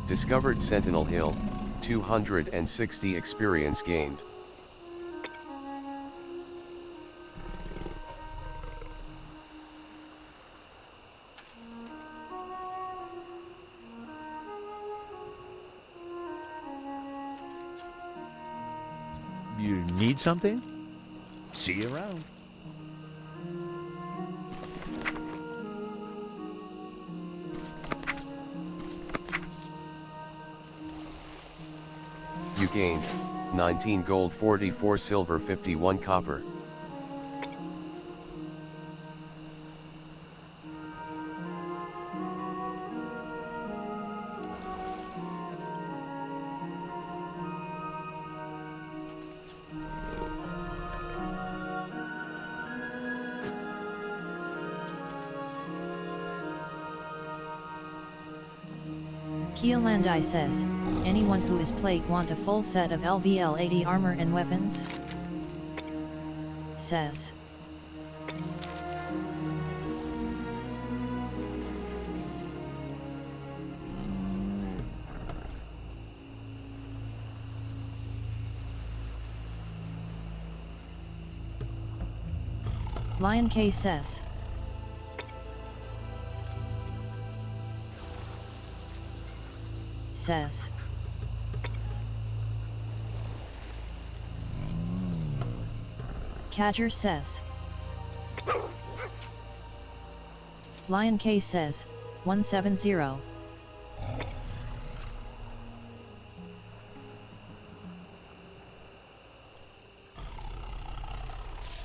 Discovered Sentinel Hill, 260 experience gained. You need something? See you around. You gained 19 gold, 44 silver, 51 copper. Keelandai says, anyone who is plagued want a full set of LVL 80 armor and weapons? Says. Lion K says. Says. Cadger says. Lion K says, 170.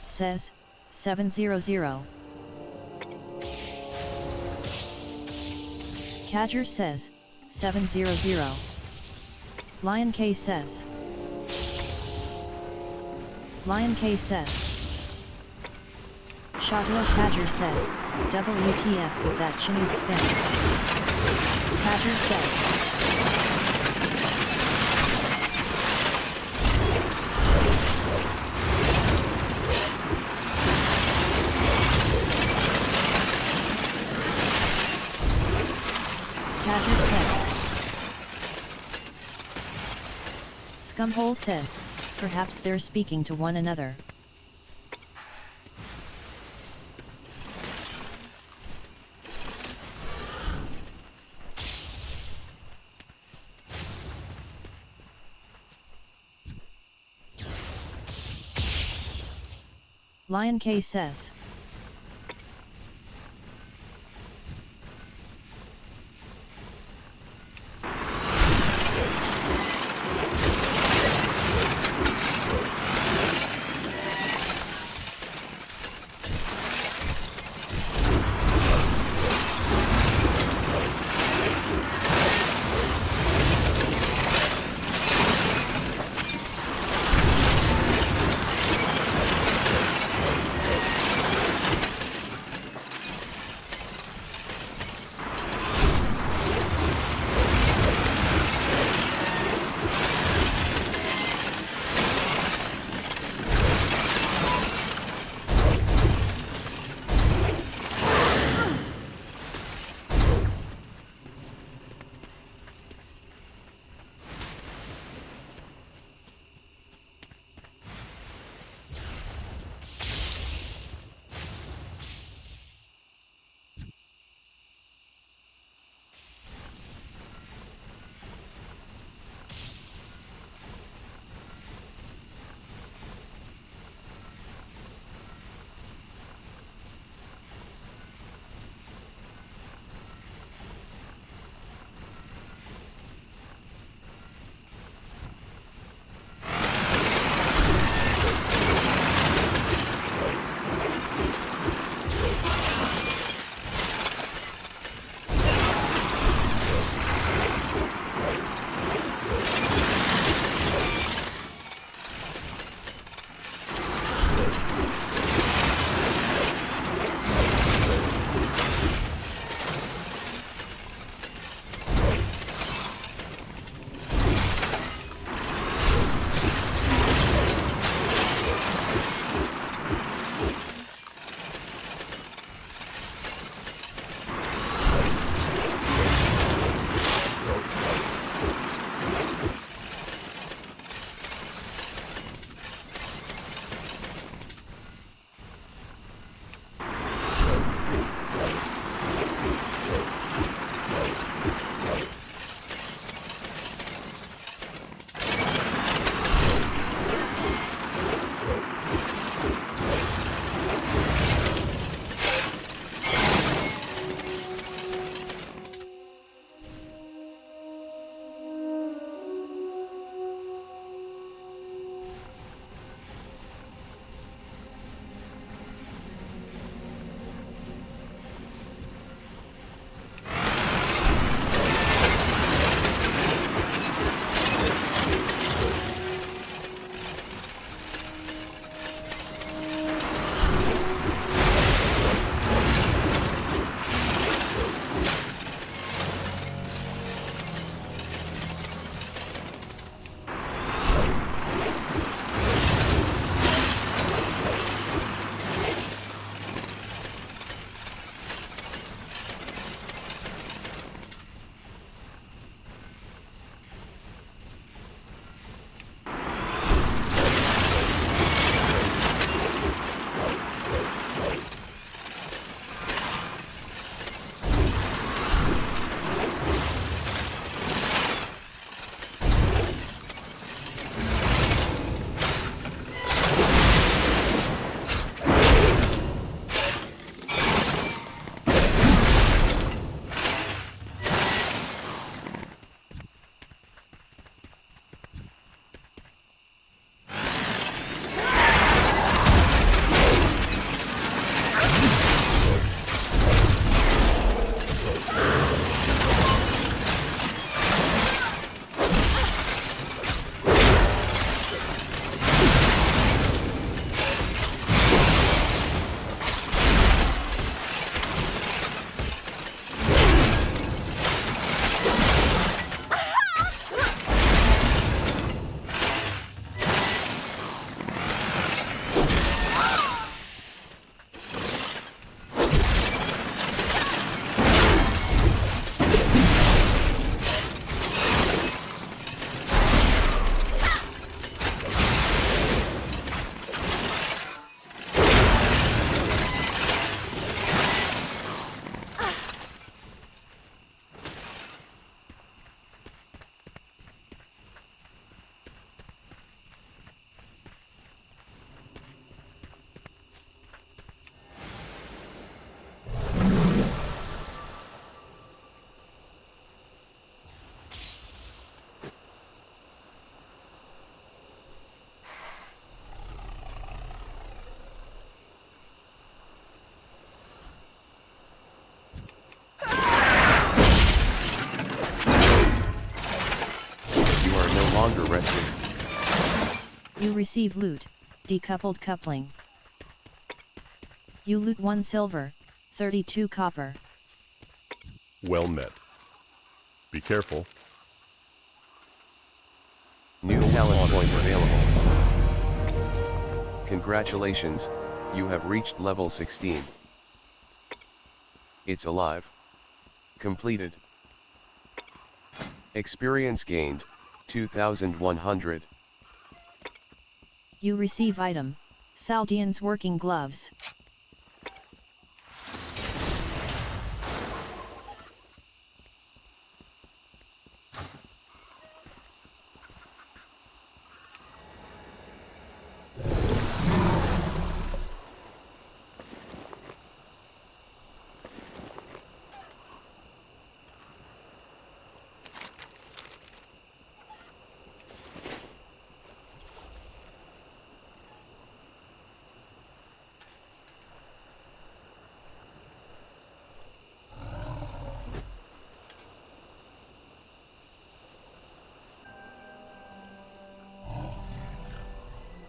Says, 700. Cadger says, 700. Lion K says. Lion K says. Shotla Cadger says, WTF with that Chinese spin. Cadger says. Cadger says. Scumhole says, perhaps they're speaking to one another. Lion K says. You receive loot, decoupled coupling. You loot 1 silver, 32 copper. Well met. Be careful. New talent point available. Congratulations, you have reached level 16. It's alive. Completed. Experience gained, 2100. You receive item, Saldian's working gloves.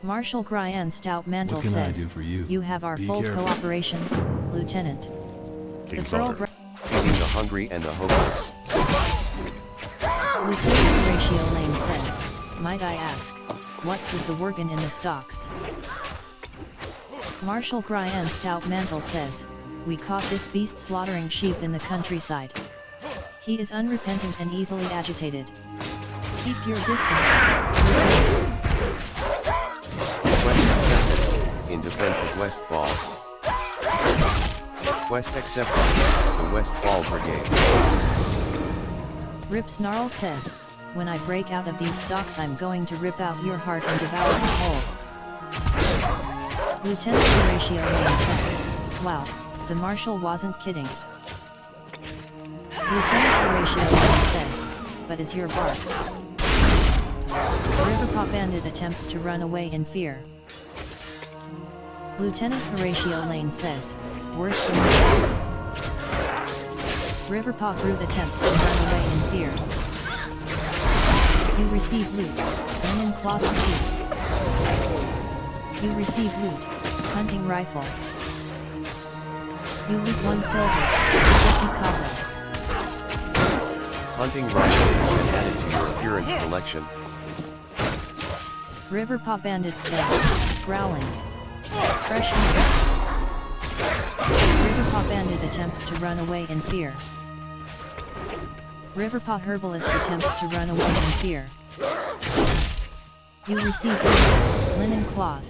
Marshal Gryan Stout Mantle What can I says, do for you? You have our Be full careful. cooperation, Lieutenant. The King's Pearl honor. Feeding the hungry and the hopeless. Lieutenant Horatio Lane says, Might I ask, what's with the workin in the stocks? Marshal Gryan Stout Mantle says, We caught this beast slaughtering sheep in the countryside. He is unrepentant and easily agitated. Keep your distance. Quest accepted, in defense of Westfall. Quest accepted, the Westfall Brigade. Rip Snarl says, When I break out of these stocks I'm going to rip out your heart and devour it whole. Lieutenant Horatio Lane says, Wow, the Marshal wasn't kidding. Lieutenant Horatio Lane says, But is your bark? Riverpaw Bandit attempts to run away in fear. Lieutenant Horatio Lane says, Worse than that. Riverpaw Brute attempts to run away in fear. You receive loot, linen cloth 2. You receive loot, hunting rifle. You loot 1 silver, 50 copper. Hunting rifle has been added to your appearance collection. Riverpaw Bandit says, growling. Fresh meat. Riverpaw Bandit attempts to run away in fear. Riverpaw Herbalist attempts to run away in fear. You receive loot, linen cloth.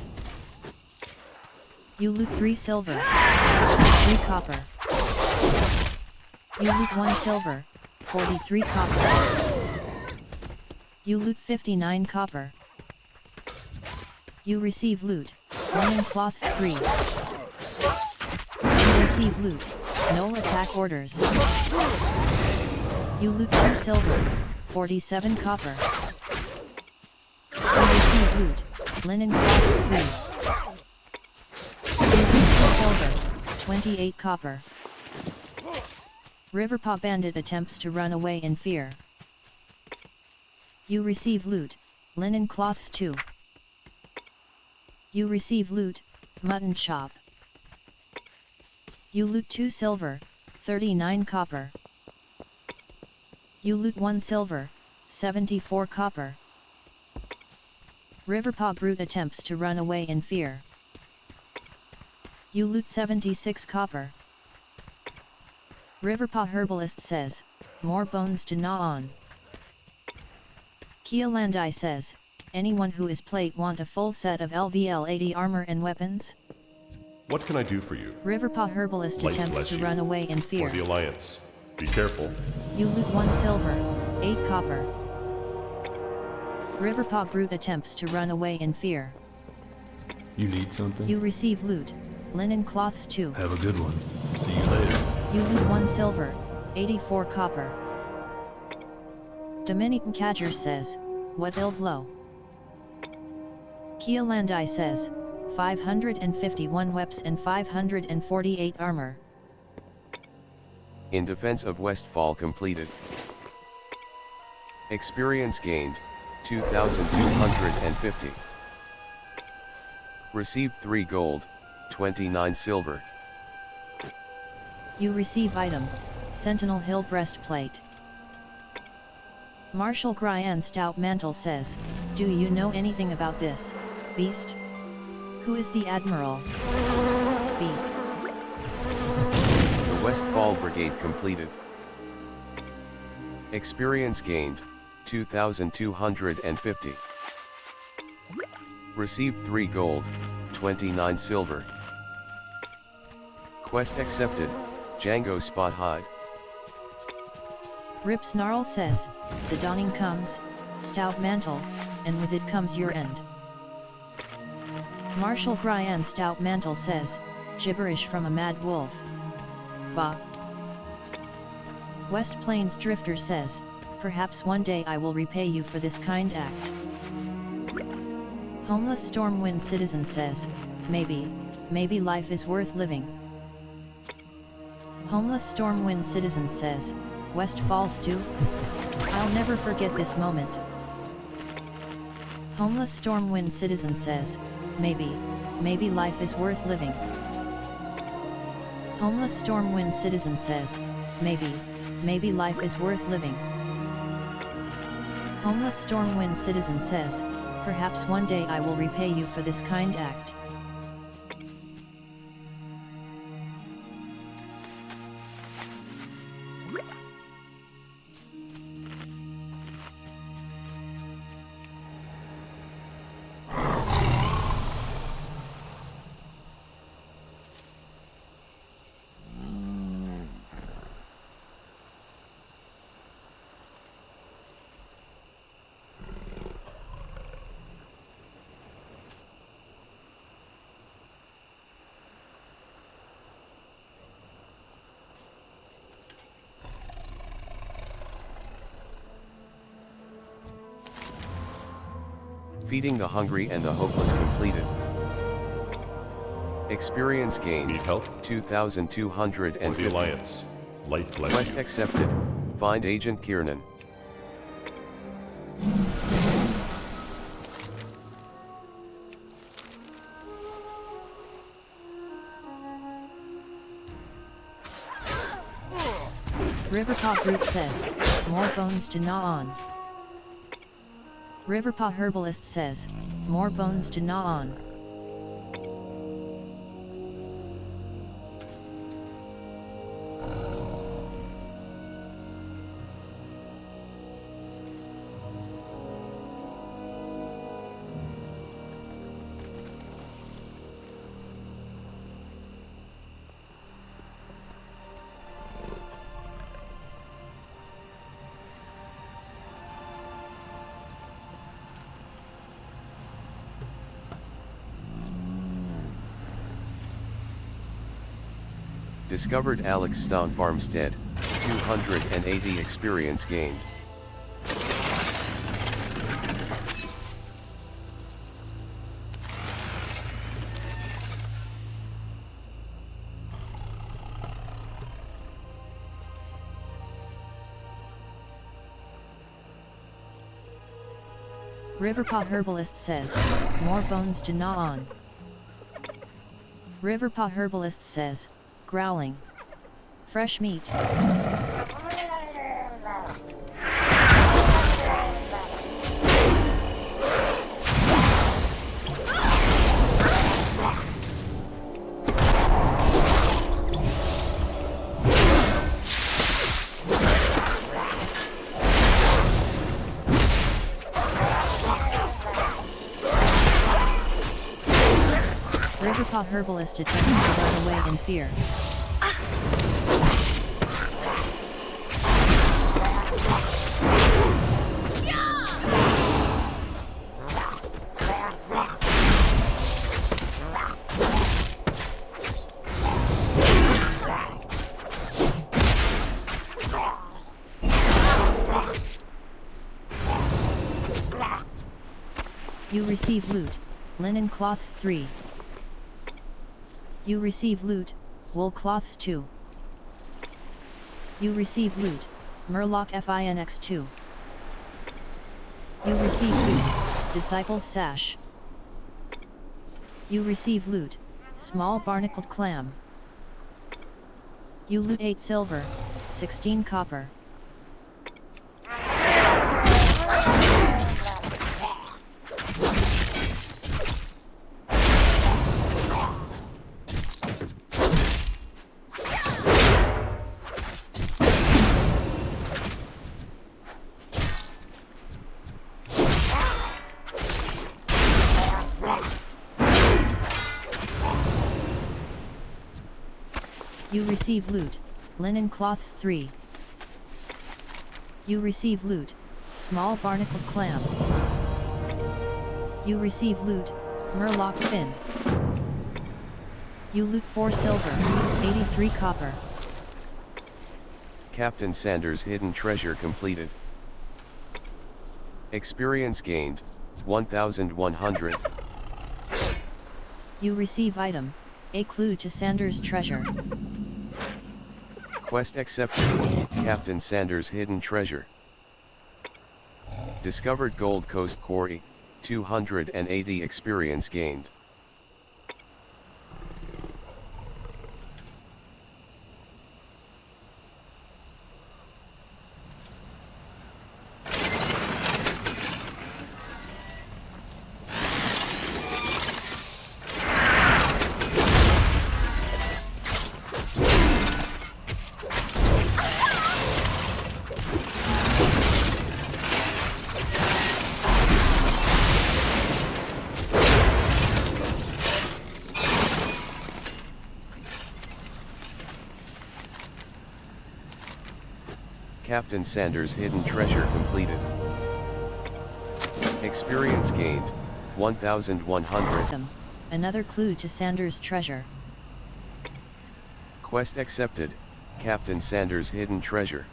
You loot 3 silver, 63 copper. You loot 1 silver, 43 copper. You loot 59 copper. You receive loot, linen cloths 3. You receive loot, no attack orders. You loot 2 silver, 47 copper. You receive loot, linen cloths 3. You loot 2 silver, 28 copper. Riverpaw Bandit attempts to run away in fear. You receive loot, linen cloths 2. You receive loot, mutton chop. You loot 2 silver, 39 copper. You loot 1 silver, 74 copper. Riverpaw Brute attempts to run away in fear. You loot 76 copper. Riverpaw Herbalist says, more bones to gnaw on. Keelandai says, anyone who is plate want a full set of LVL-80 armor and weapons? What can I do for you? Riverpaw Herbalist Light attempts bless to you. run away in fear. For the Alliance. Be careful. You loot 1 silver, 8 copper. Riverpaw Brute attempts to run away in fear. You need something? You receive loot, linen cloths 2. Have a good one. See you later. You loot 1 silver, 84 copper. Dominican Cadger says, what ilvlo? Keelandai says, 551 weps and 548 armor. In defense of Westfall completed. Experience gained, 2250. Received 3 gold, 29 silver. You receive item, Sentinel Hill Breastplate. Marshal Gryan Stout Mantle says, do you know anything about this, beast? Who is the admiral? Speak. The Westfall Brigade completed. Experience gained, 2,250. Received 3 gold, 29 silver. Quest accepted, Django Spot Hide. Rip Snarl says, the dawning comes, Stout Mantle, and with it comes your end. Marshal Gryan Stout Mantle says, gibberish from a mad wolf. Bah. West Plains Drifter says, perhaps one day I will repay you for this kind act. Homeless Stormwind Citizen says, maybe life is worth living. Homeless Stormwind Citizen says, Westfall Stew? I'll never forget this moment. Homeless Stormwind Citizen says, maybe life is worth living. Homeless Stormwind Citizen says, maybe life is worth living. Homeless Stormwind Citizen says, perhaps one day I will repay you for this kind act. Feeding the hungry and the hopeless completed. Experience gained, Need help? For 2,250. the Alliance. Life blessing. Quest accepted, find Agent Kiernan. Riverpaw Root says, more bones to gnaw on. Riverpaw Herbalist says, more bones to gnaw on. Discovered Alex Stone Farmstead, 280 experience gained. Riverpaw Herbalist says, more bones to gnaw on. Riverpaw Herbalist says, growling. Fresh meat. Riverpaw Herbalist attempts to run away in fear. You receive loot, linen cloths 3. You receive loot, wool cloths 2. You receive loot, Murloc Finx 2. You receive loot, Disciples Sash. You receive loot, small barnacled clam. You loot 8 silver, 16 copper. You receive loot, linen cloths 3. You receive loot, small barnacled clam. You receive loot, murloc fin. You loot 4 silver, 83 copper. Captain Sanders' hidden treasure completed. Experience gained, 1100. You receive item, a clue to Sanders' treasure. Quest accepted, Captain Sanders' hidden treasure. Discovered Gold Coast Quarry, 280 experience gained. Captain Sanders' hidden treasure completed. Experience gained, 1100. Another clue to Sanders' treasure. Quest accepted, Captain Sanders' hidden treasure.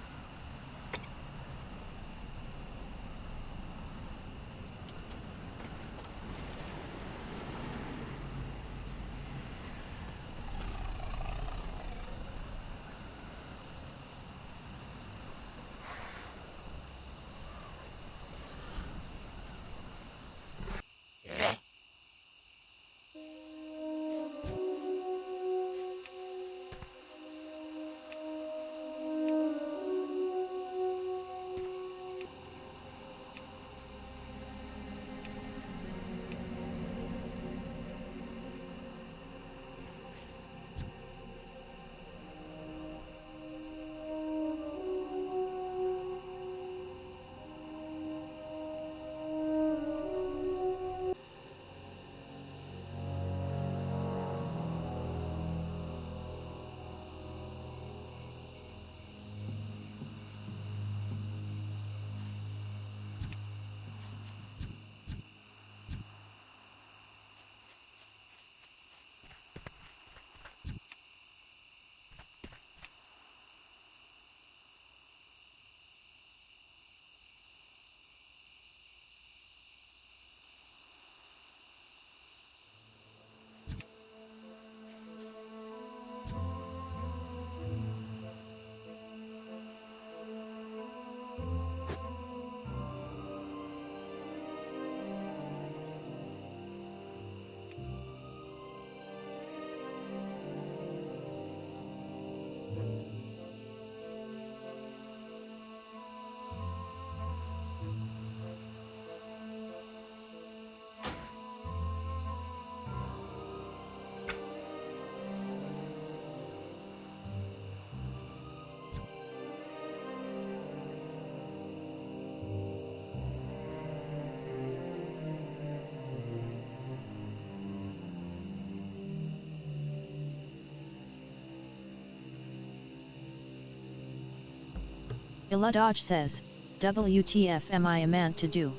Illa Dodge says, WTF am I a man to do?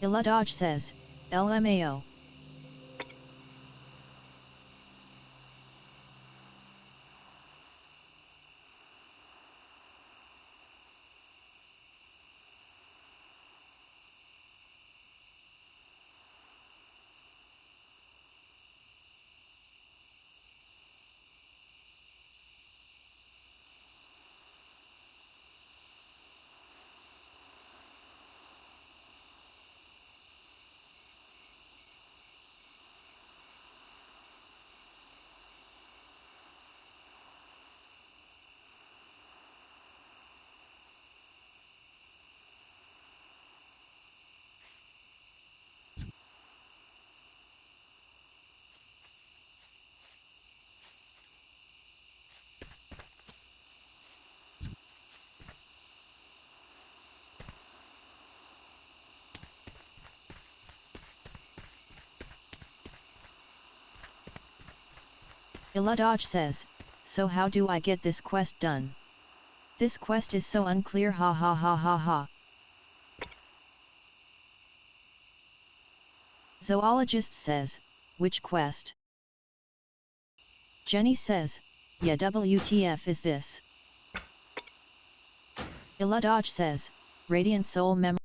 Illa Dodge says, LMAO. Illadaj says, so how do I get this quest done? This quest is so unclear, ha ha ha ha ha. Zoologist says, which quest? Jenny says, yeah, WTF is this? Illadaj says, Radiant Soul Memory.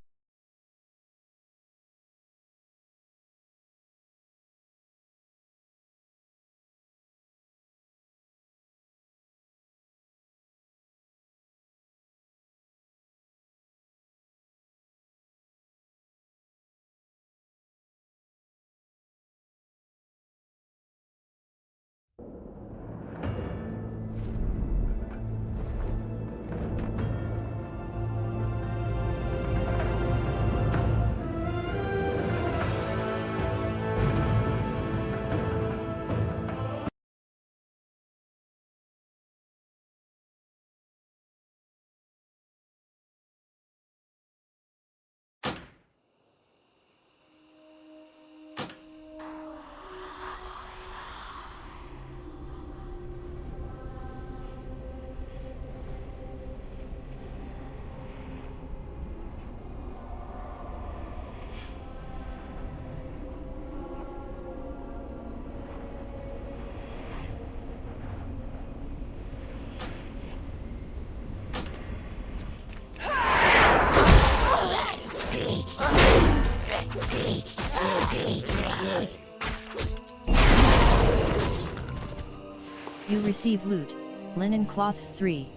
You receive loot, linen cloths 3.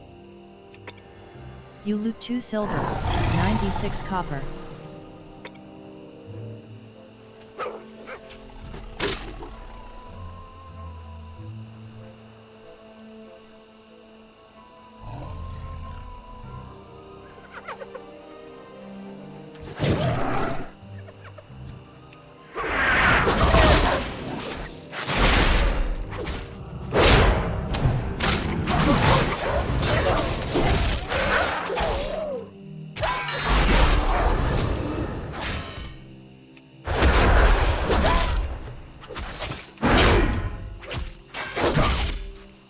You loot 2 silver, 96 copper.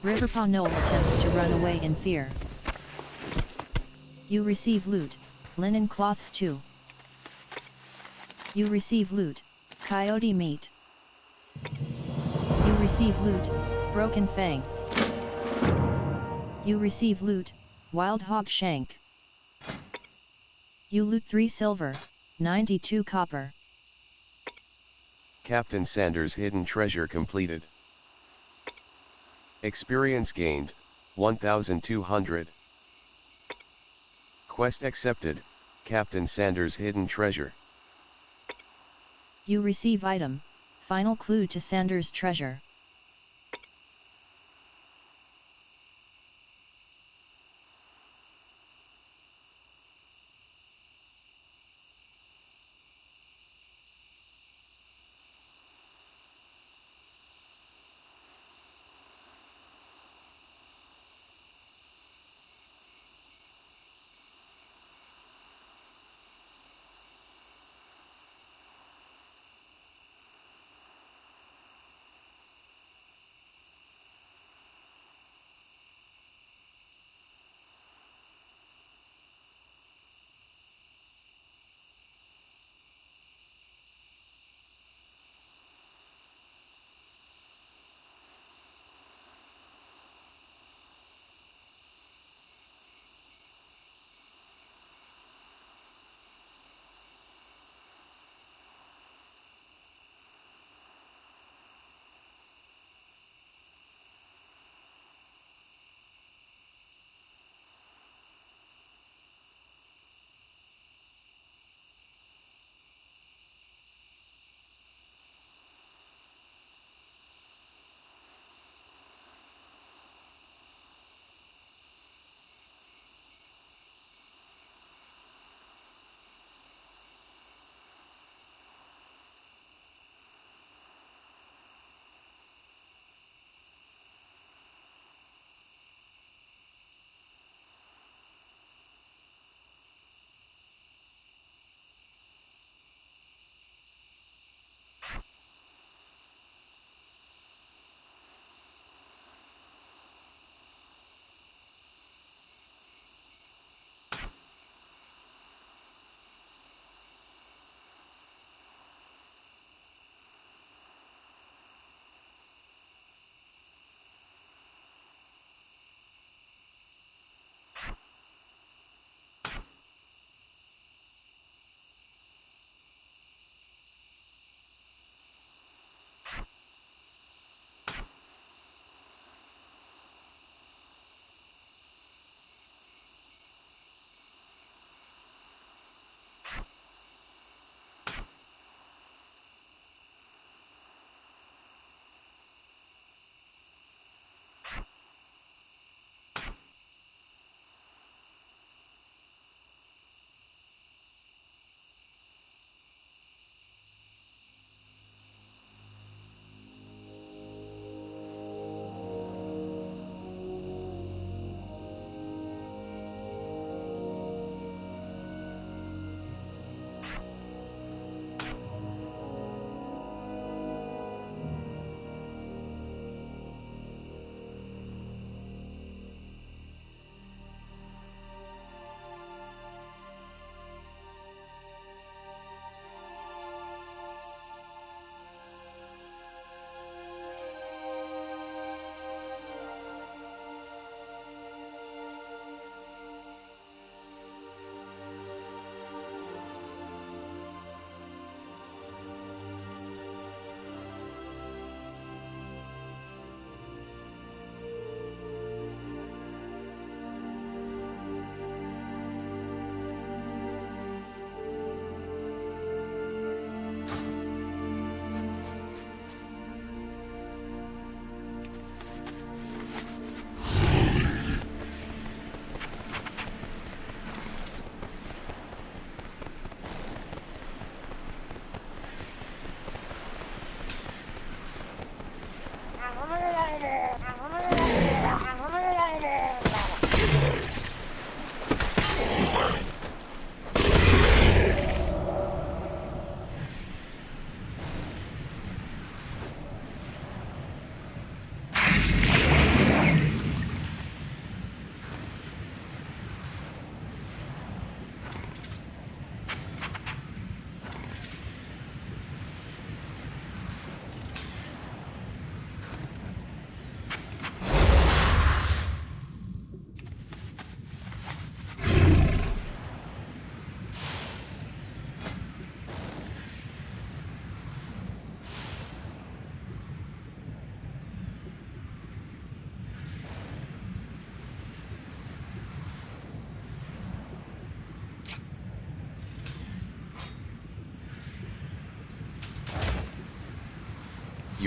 Riverpaw Knoll attempts to run away in fear. You receive loot, linen cloths 2. You receive loot, coyote meat. You receive loot, broken fang. You receive loot, wild hog shank. You loot 3 silver, 92 copper. Captain Sanders' hidden treasure completed. Experience gained, 1200. Quest accepted, Captain Sanders' hidden treasure. You receive item, final clue to Sanders' treasure.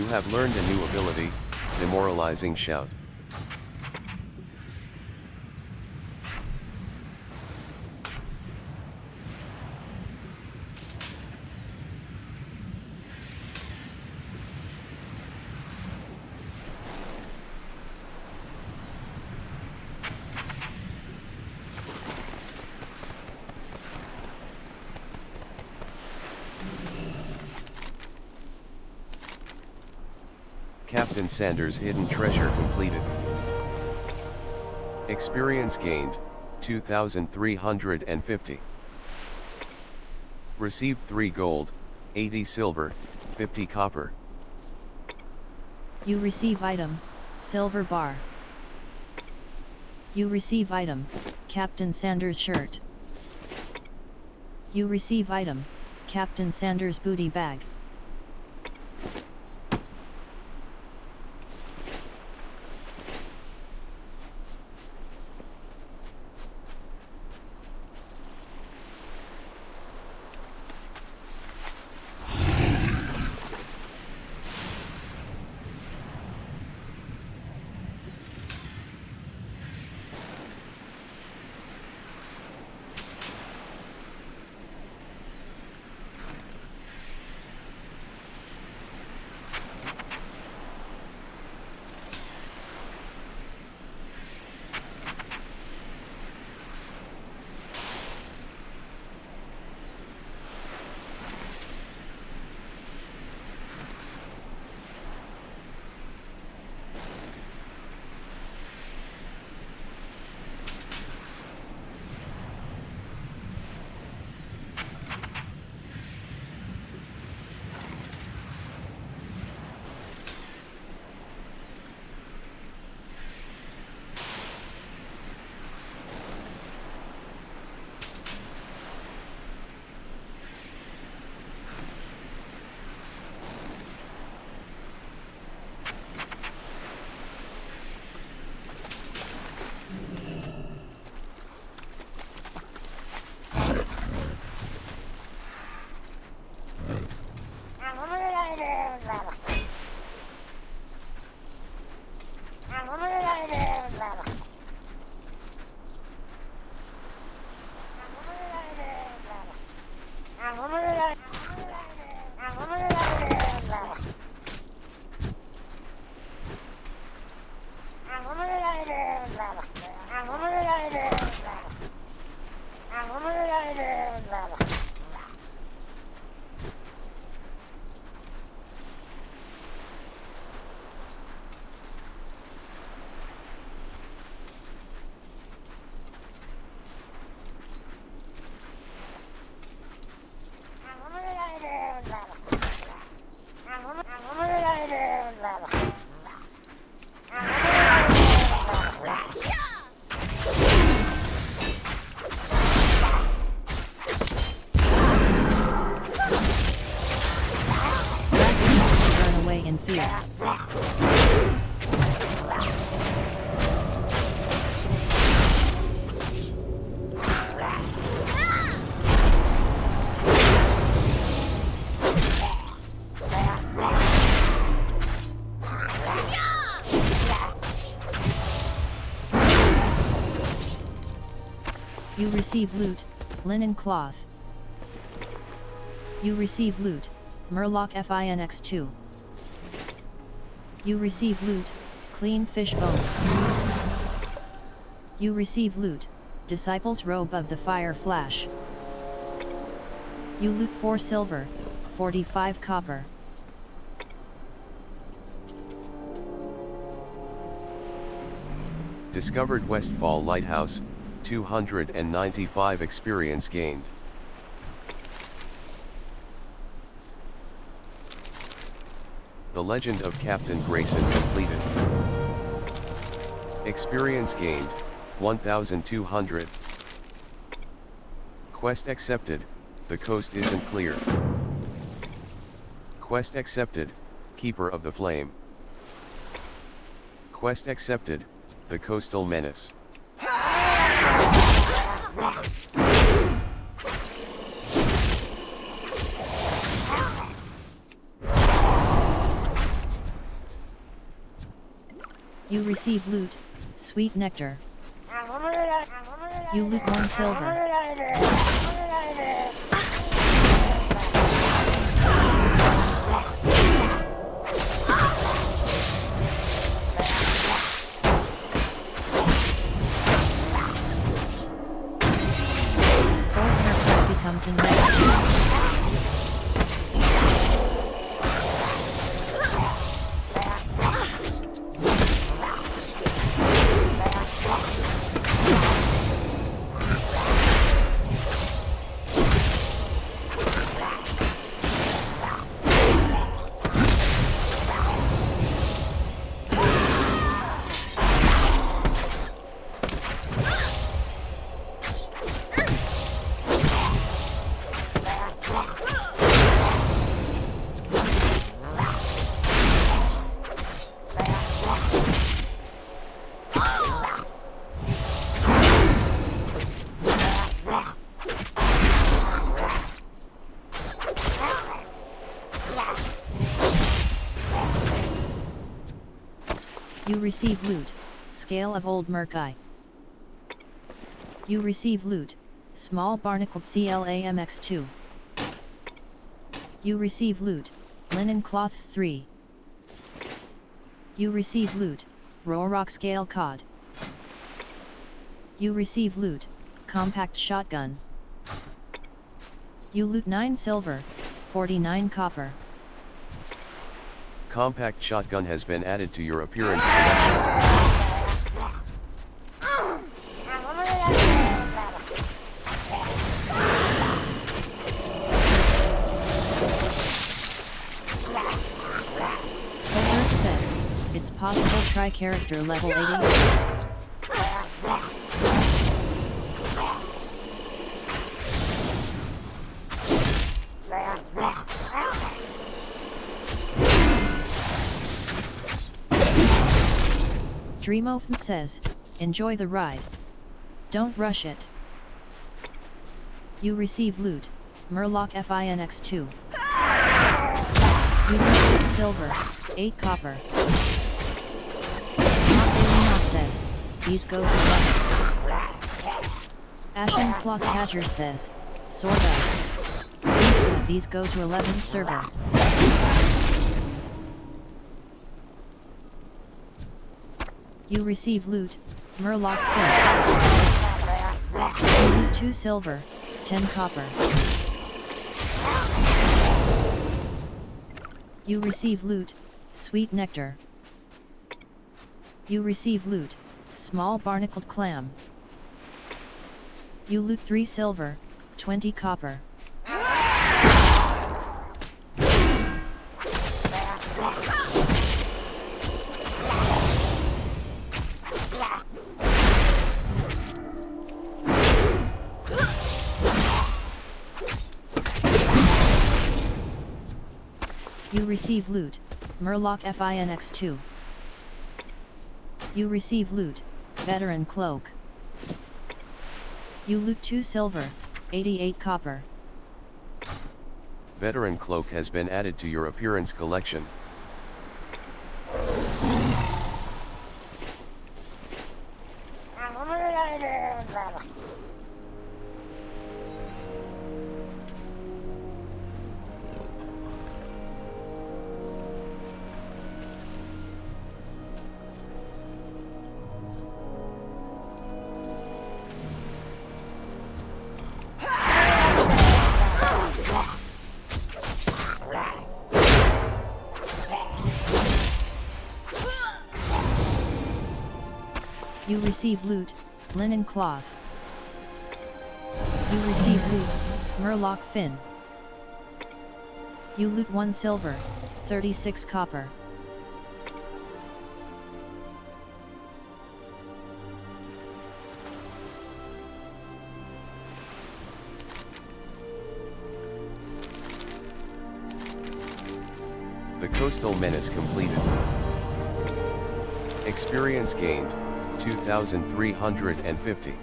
You have learned a new ability, Demoralizing Shout. Captain Sanders' hidden treasure completed. Experience gained, 2,350. Received 3 gold, 80 silver, 50 copper. You receive item, silver bar. You receive item, Captain Sanders shirt. You receive item, Captain Sanders booty bag. In fear. You receive loot, linen cloth. You receive loot, Murloc FINX2. You receive loot, clean fish bones. You receive loot, Disciple's robe of the fire flash. You loot 4 silver, 45 copper. Discovered Westfall Lighthouse, 295 experience gained. The Legend of Captain Grayson completed. Experience gained, 1,200. Quest accepted, the coast isn't clear. Quest accepted, Keeper of the Flame. Quest accepted, the Coastal Menace. You receive loot, sweet nectar. You loot 1 silver. Becomes in You receive loot, scale of old merkai. You receive loot, small barnacled CLAMX2. You receive loot, linen cloths 3. You receive loot, Rorok scale cod. You receive loot, compact shotgun. You loot 9 silver, 49 copper. Compact shotgun has been added to your appearance collection. Silver says, it's possible try character level 80. Dreamofn says, enjoy the ride. Don't rush it. You receive loot, Murloc FINX2. You receive silver, 8 copper. Smokelina says, these go to 1. Ashen Claus Hatcher says, sorta. These go to 11 server. You receive loot, Murloc Fin. You loot 2 silver, 10 copper. You receive loot, sweet nectar. You receive loot, small barnacled clam. You loot 3 silver, 20 copper. You receive loot, Murloc FINX2. You receive loot, veteran cloak. You loot 2 silver, 88 copper. Veteran cloak has been added to your appearance collection. You receive loot, linen cloth. You receive loot, Murloc Fin. You loot 1 silver, 36 copper. The Coastal Menace completed. Experience gained, 2,350.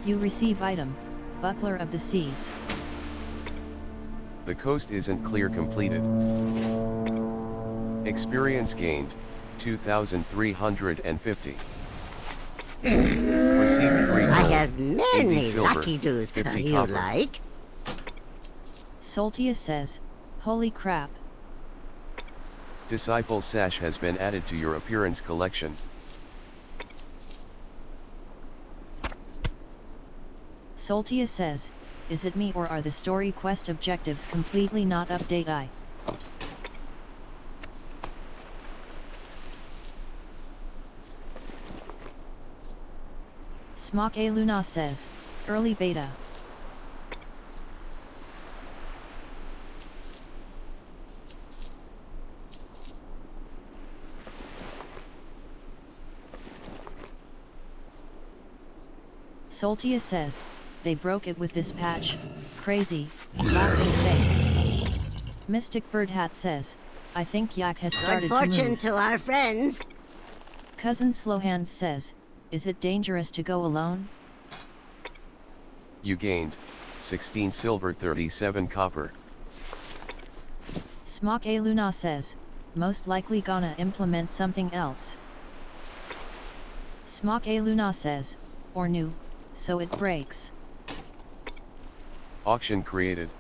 You receive item, Buckler of the Seas. The coast isn't clear completed. Experience gained, 2,350. Received 3 I gold, have 80 many silver, lucky doos 50 you copper. like. Soltia says, holy crap. Disciple sash has been added to your appearance collection. Soltia says, is it me or are the story quest objectives completely not update I? Smock A Luna says, early beta. Soltia says, they broke it with this patch, crazy, laugh in face. Mystic Bird Hat says, I think Yak has Good started to fortune move. to our friends. Cousin Slowhands says, is it dangerous to go alone? You gained 16 silver, 37 copper. Smock A Luna says, most likely gonna implement something else. Smock A Luna says, or new, so it breaks. Auction created.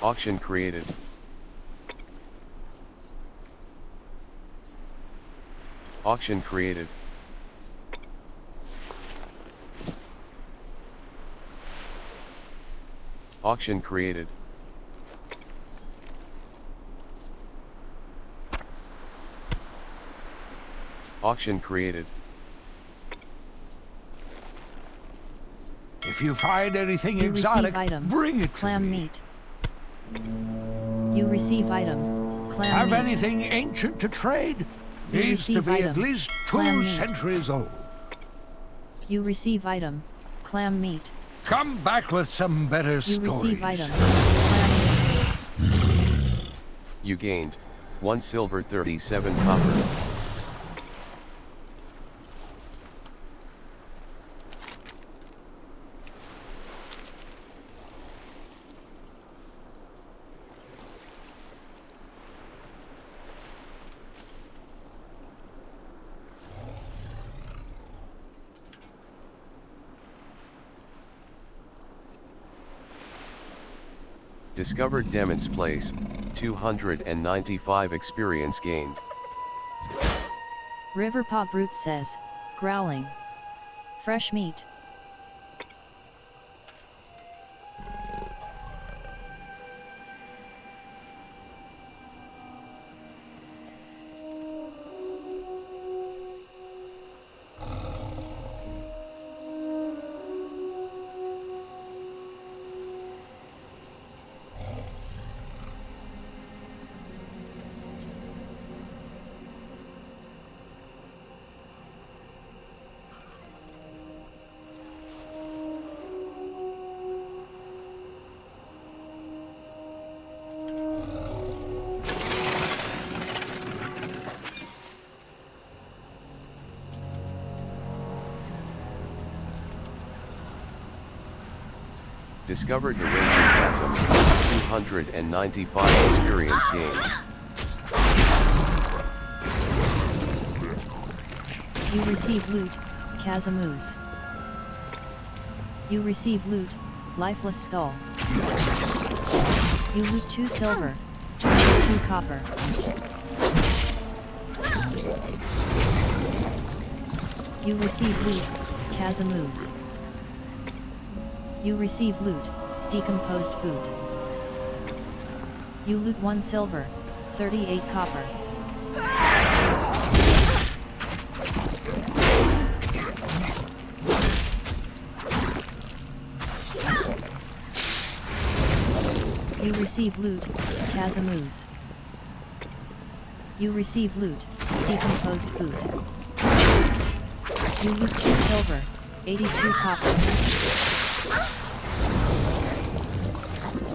Auction created. Auction created. Auction created. Auction created. If you find anything You exotic, receive item, bring it to clam me. meat. You receive item, clam Have meat. anything ancient to trade? You Needs to receive be at item, least clam 2 meat. centuries old. You receive item, clam meat. Come back with some better You stories. receive item, clam meat. You gained 1 silver, 37 copper. Discovered Demon's Place, 295 experience gained. Riverpaw Brute says, growling. Fresh meat. Discovered the Raging Chasm, 295 experience gained. You receive loot, Kazamoos. You receive loot, lifeless skull. You loot 2 silver, 22 copper. You receive loot, Kazamoos. You receive loot, decomposed boot. You loot 1 silver, 38 copper. You receive loot, Kazamoos. You receive loot, decomposed boot. You loot 2 silver, 82 copper.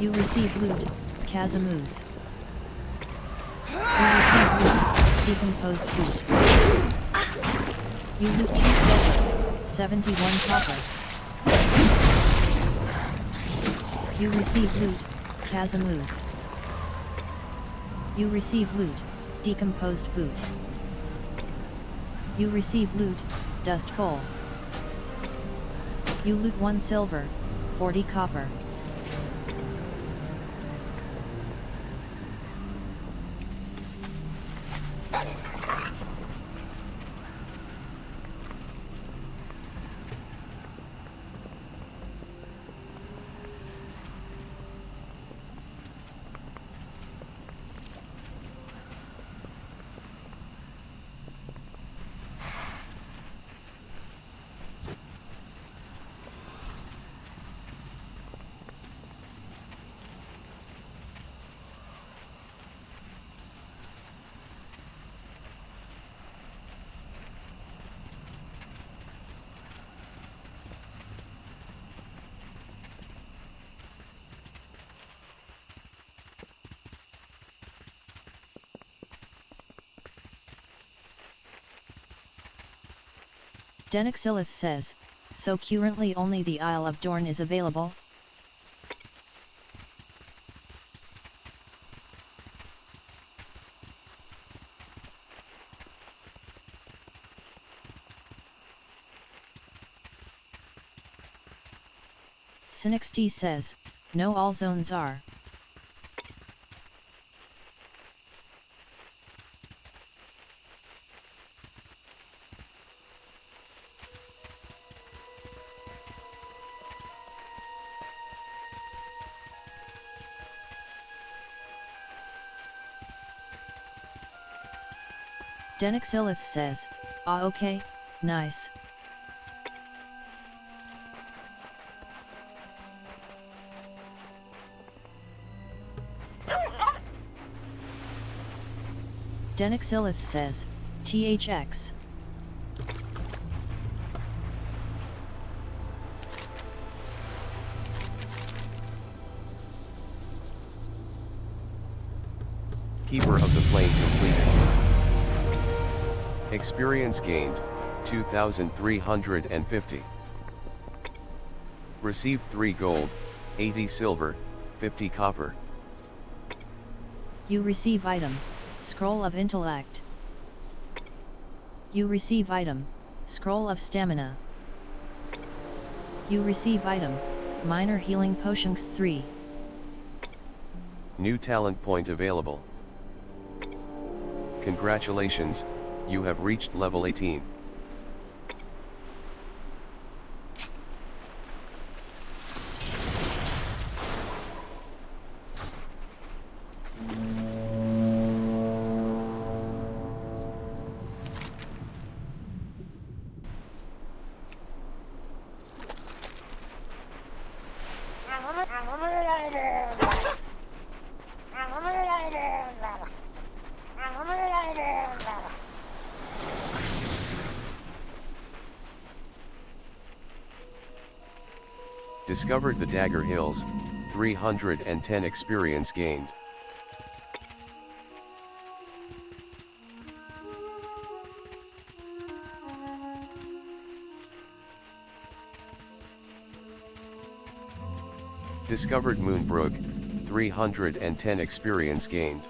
You receive loot, Kazamoos. You receive loot, decomposed boot. You loot 2 silver, 71 copper. You receive loot, Kazamoos. You receive loot, decomposed boot. You receive loot, dust bowl. You loot 1 silver, 40 copper. Denixilith says, so currently only the Isle of Dorn is available? SynXT says, no, all zones are. Denixilith says, ah, okay, nice. Denixilith says, THX. Keeper of the Flame completed. Experience gained, 2,350. Received 3 gold, 80 silver, 50 copper. You receive item, Scroll of Intellect. You receive item, Scroll of Stamina. You receive item, Minor Healing Potions 3. New talent point available. Congratulations, you have reached level 18. Discovered the Dagger Hills, 310 experience gained. Discovered Moonbrook, 310 experience gained.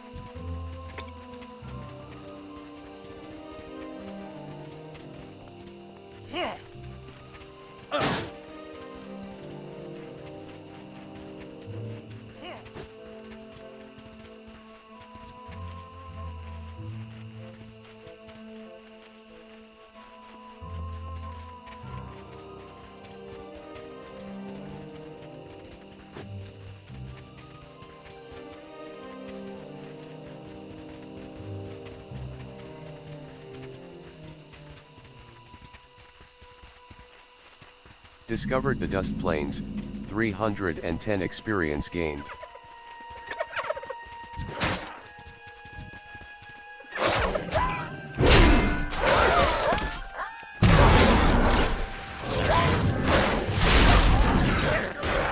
Discovered the Dust Plains, 310 experience gained.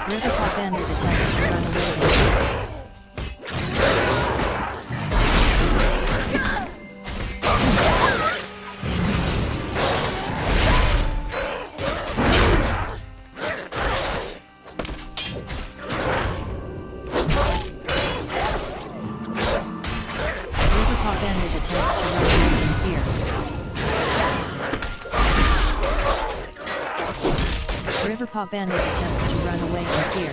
Riverhawk Bandit attempts to run away. Bandit attempts to run away in fear. Riverpaw Bandit attempts to run away in fear.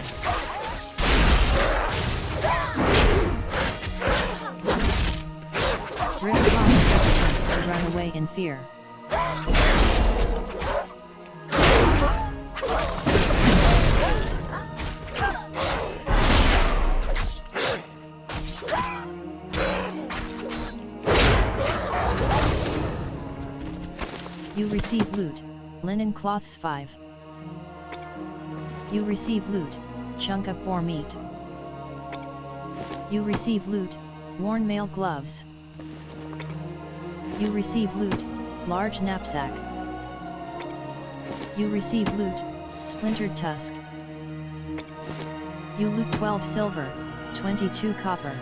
Riverpaw Mystic attempts to run away in fear. You receive loot, linen cloths 5. You receive loot, chunk of boar meat. You receive loot, worn male gloves. You receive loot, large knapsack. You receive loot, splintered tusk. You loot 12 silver, 22 copper.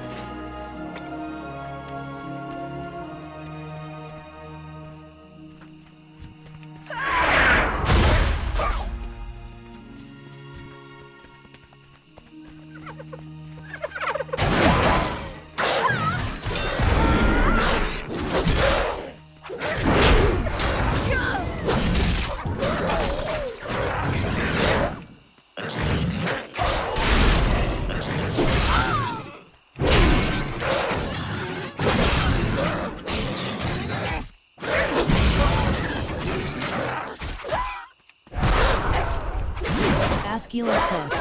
Askila says,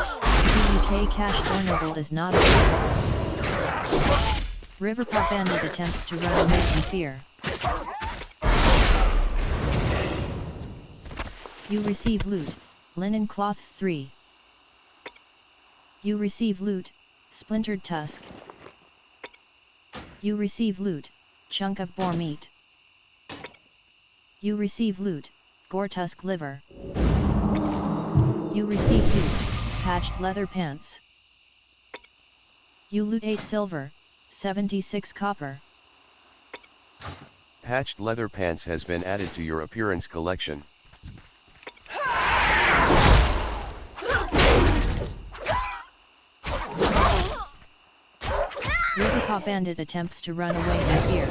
CUK cash or noble is not available. Riverpaw Bandit attempts to run away in fear. You receive loot, linen cloths 3. You receive loot, splintered tusk. You receive loot, chunk of boar meat. You receive loot, gore tusk liver. You receive loot, patched leather pants. You loot 8 silver, 76 copper. Patched leather pants has been added to your appearance collection. Riverpaw Bandit attempts to run away in fear.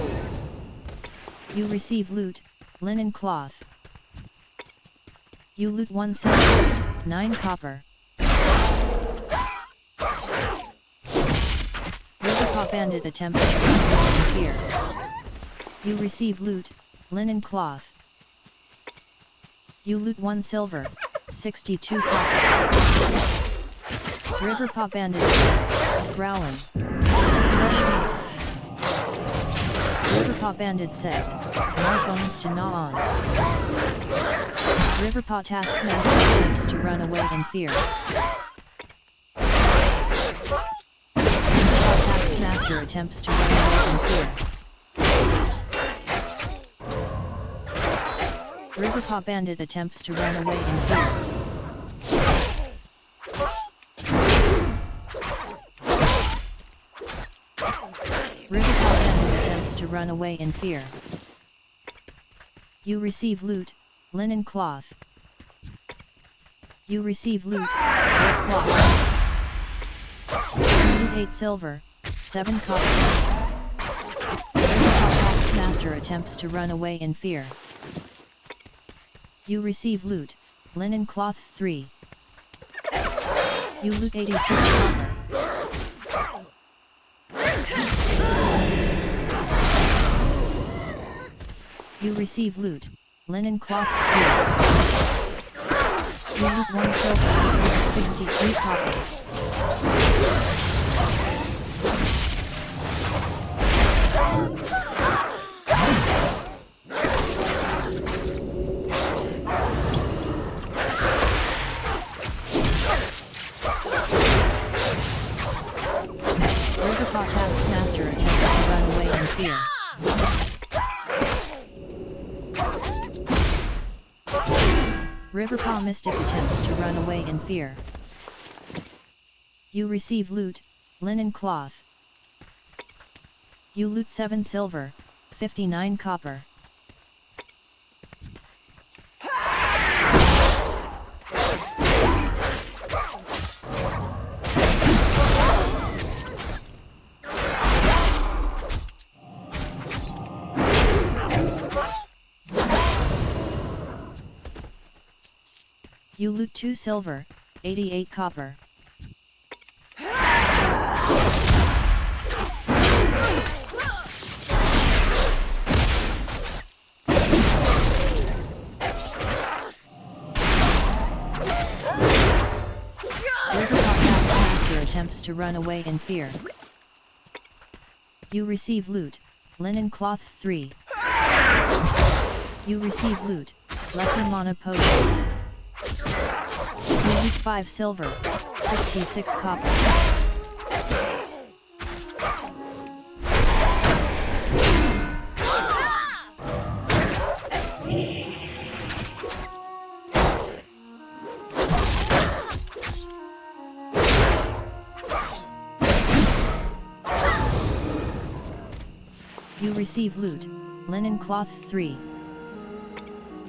You receive loot, linen cloth. You loot 1 silver, 9 copper. Riverpaw Bandit attempts to run away in fear. You receive loot, linen cloth. You loot 1 silver, 62 copper. Riverpaw Bandit says, growling. Fresh meat. Riverpaw Bandit says, more bones to gnaw on. Riverpaw Taskmaster attempts to run away in fear. Riverpaw Taskmaster attempts to run away in fear. Riverpaw Bandit attempts to run away in fear. Riverpaw Bandit attempts to run away in fear. You receive loot, linen cloth. You receive loot, wool cloth. You loot 8 silver, 7 copper. Riverpaw Taskmaster attempts to run away in fear. You receive loot, linen cloths 3. You loot 86 copper. You receive loot, linen cloths 3. You loot 1 silver, 63 copper. Riverpaw Taskmaster attempts to run away in fear. Riverpaw Mystic attempts to run away in fear. You receive loot, linen cloth. You loot 7 silver, 59 copper. You loot 2 silver, 88 copper. Attempts to run away in fear. You receive loot, linen cloths 3. You receive loot, lesser mana potion. You loot 5 silver, 66 copper. You receive loot, linen cloths 3.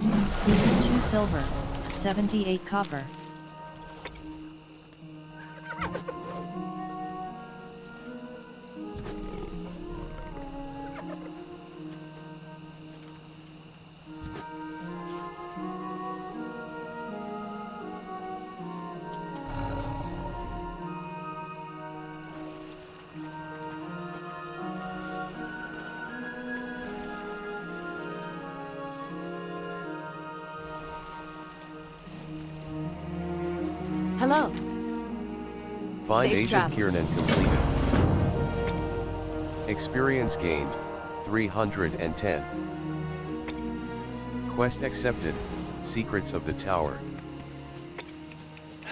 2 silver, 78 copper. Hello. Find Safe Agent travels. Kiernan completed. Experience gained, 310. Quest accepted, Secrets of the Tower.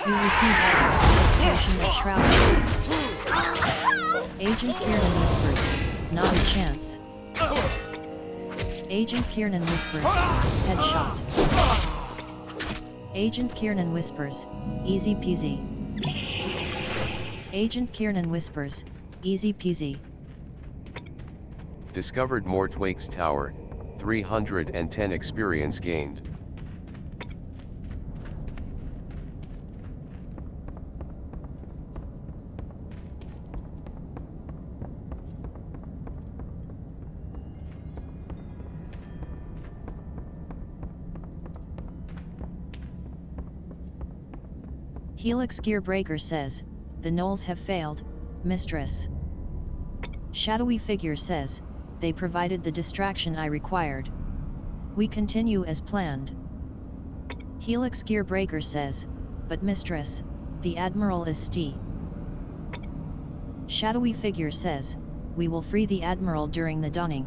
You receive items, Potion of Shroud. Agent Kiernan whispers, not a chance. Agent Kiernan whispers, headshot. Agent Kiernan whispers, easy peasy. Agent Kiernan whispers, easy peasy. Discovered Mortwake's Tower, 310 experience gained. Helix Gearbreaker says, the gnolls have failed, mistress. Shadowy Figure says, they provided the distraction I required. We continue as planned. Helix Gearbreaker says, but mistress, the Admiral is Stee. Shadowy Figure says, we will free the Admiral during the dawning.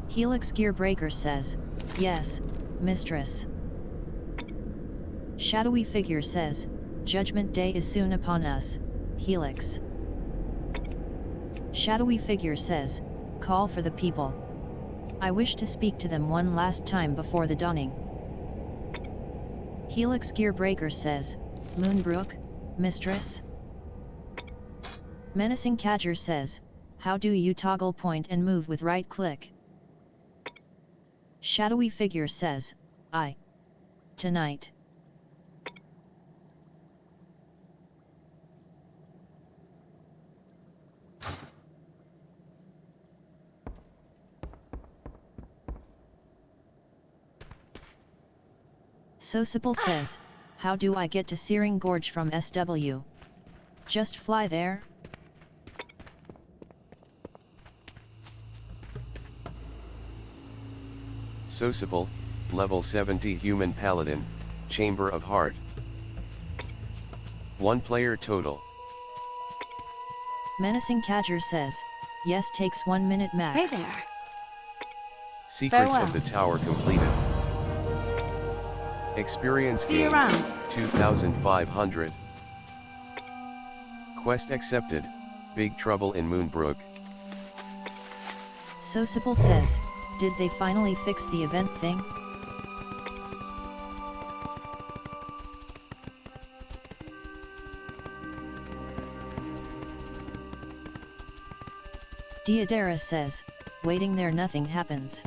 Helix Gearbreaker says, yes, mistress. Shadowy Figure says, Judgment Day is soon upon us, Helix. Shadowy Figure says, call for the people. I wish to speak to them one last time before the dawning. Helix Gearbreaker says, Moonbrook, mistress? Menacing Cadger says, how do you toggle point and move with right click? Shadowy Figure says, tonight. Sosipal says, how do I get to Searing Gorge from SW? Just fly there? Sosipal, level 70 human paladin, Chamber of Heart. 1 player total. Menacing Cadger says, yes, takes 1 minute max. Hey there. Secrets Farewell. of the Tower completed. Experience See you gained, around. 2,500. Quest accepted, Big Trouble in Moonbrook. Sosipal says, did they finally fix the event thing? Diodara says, waiting there nothing happens.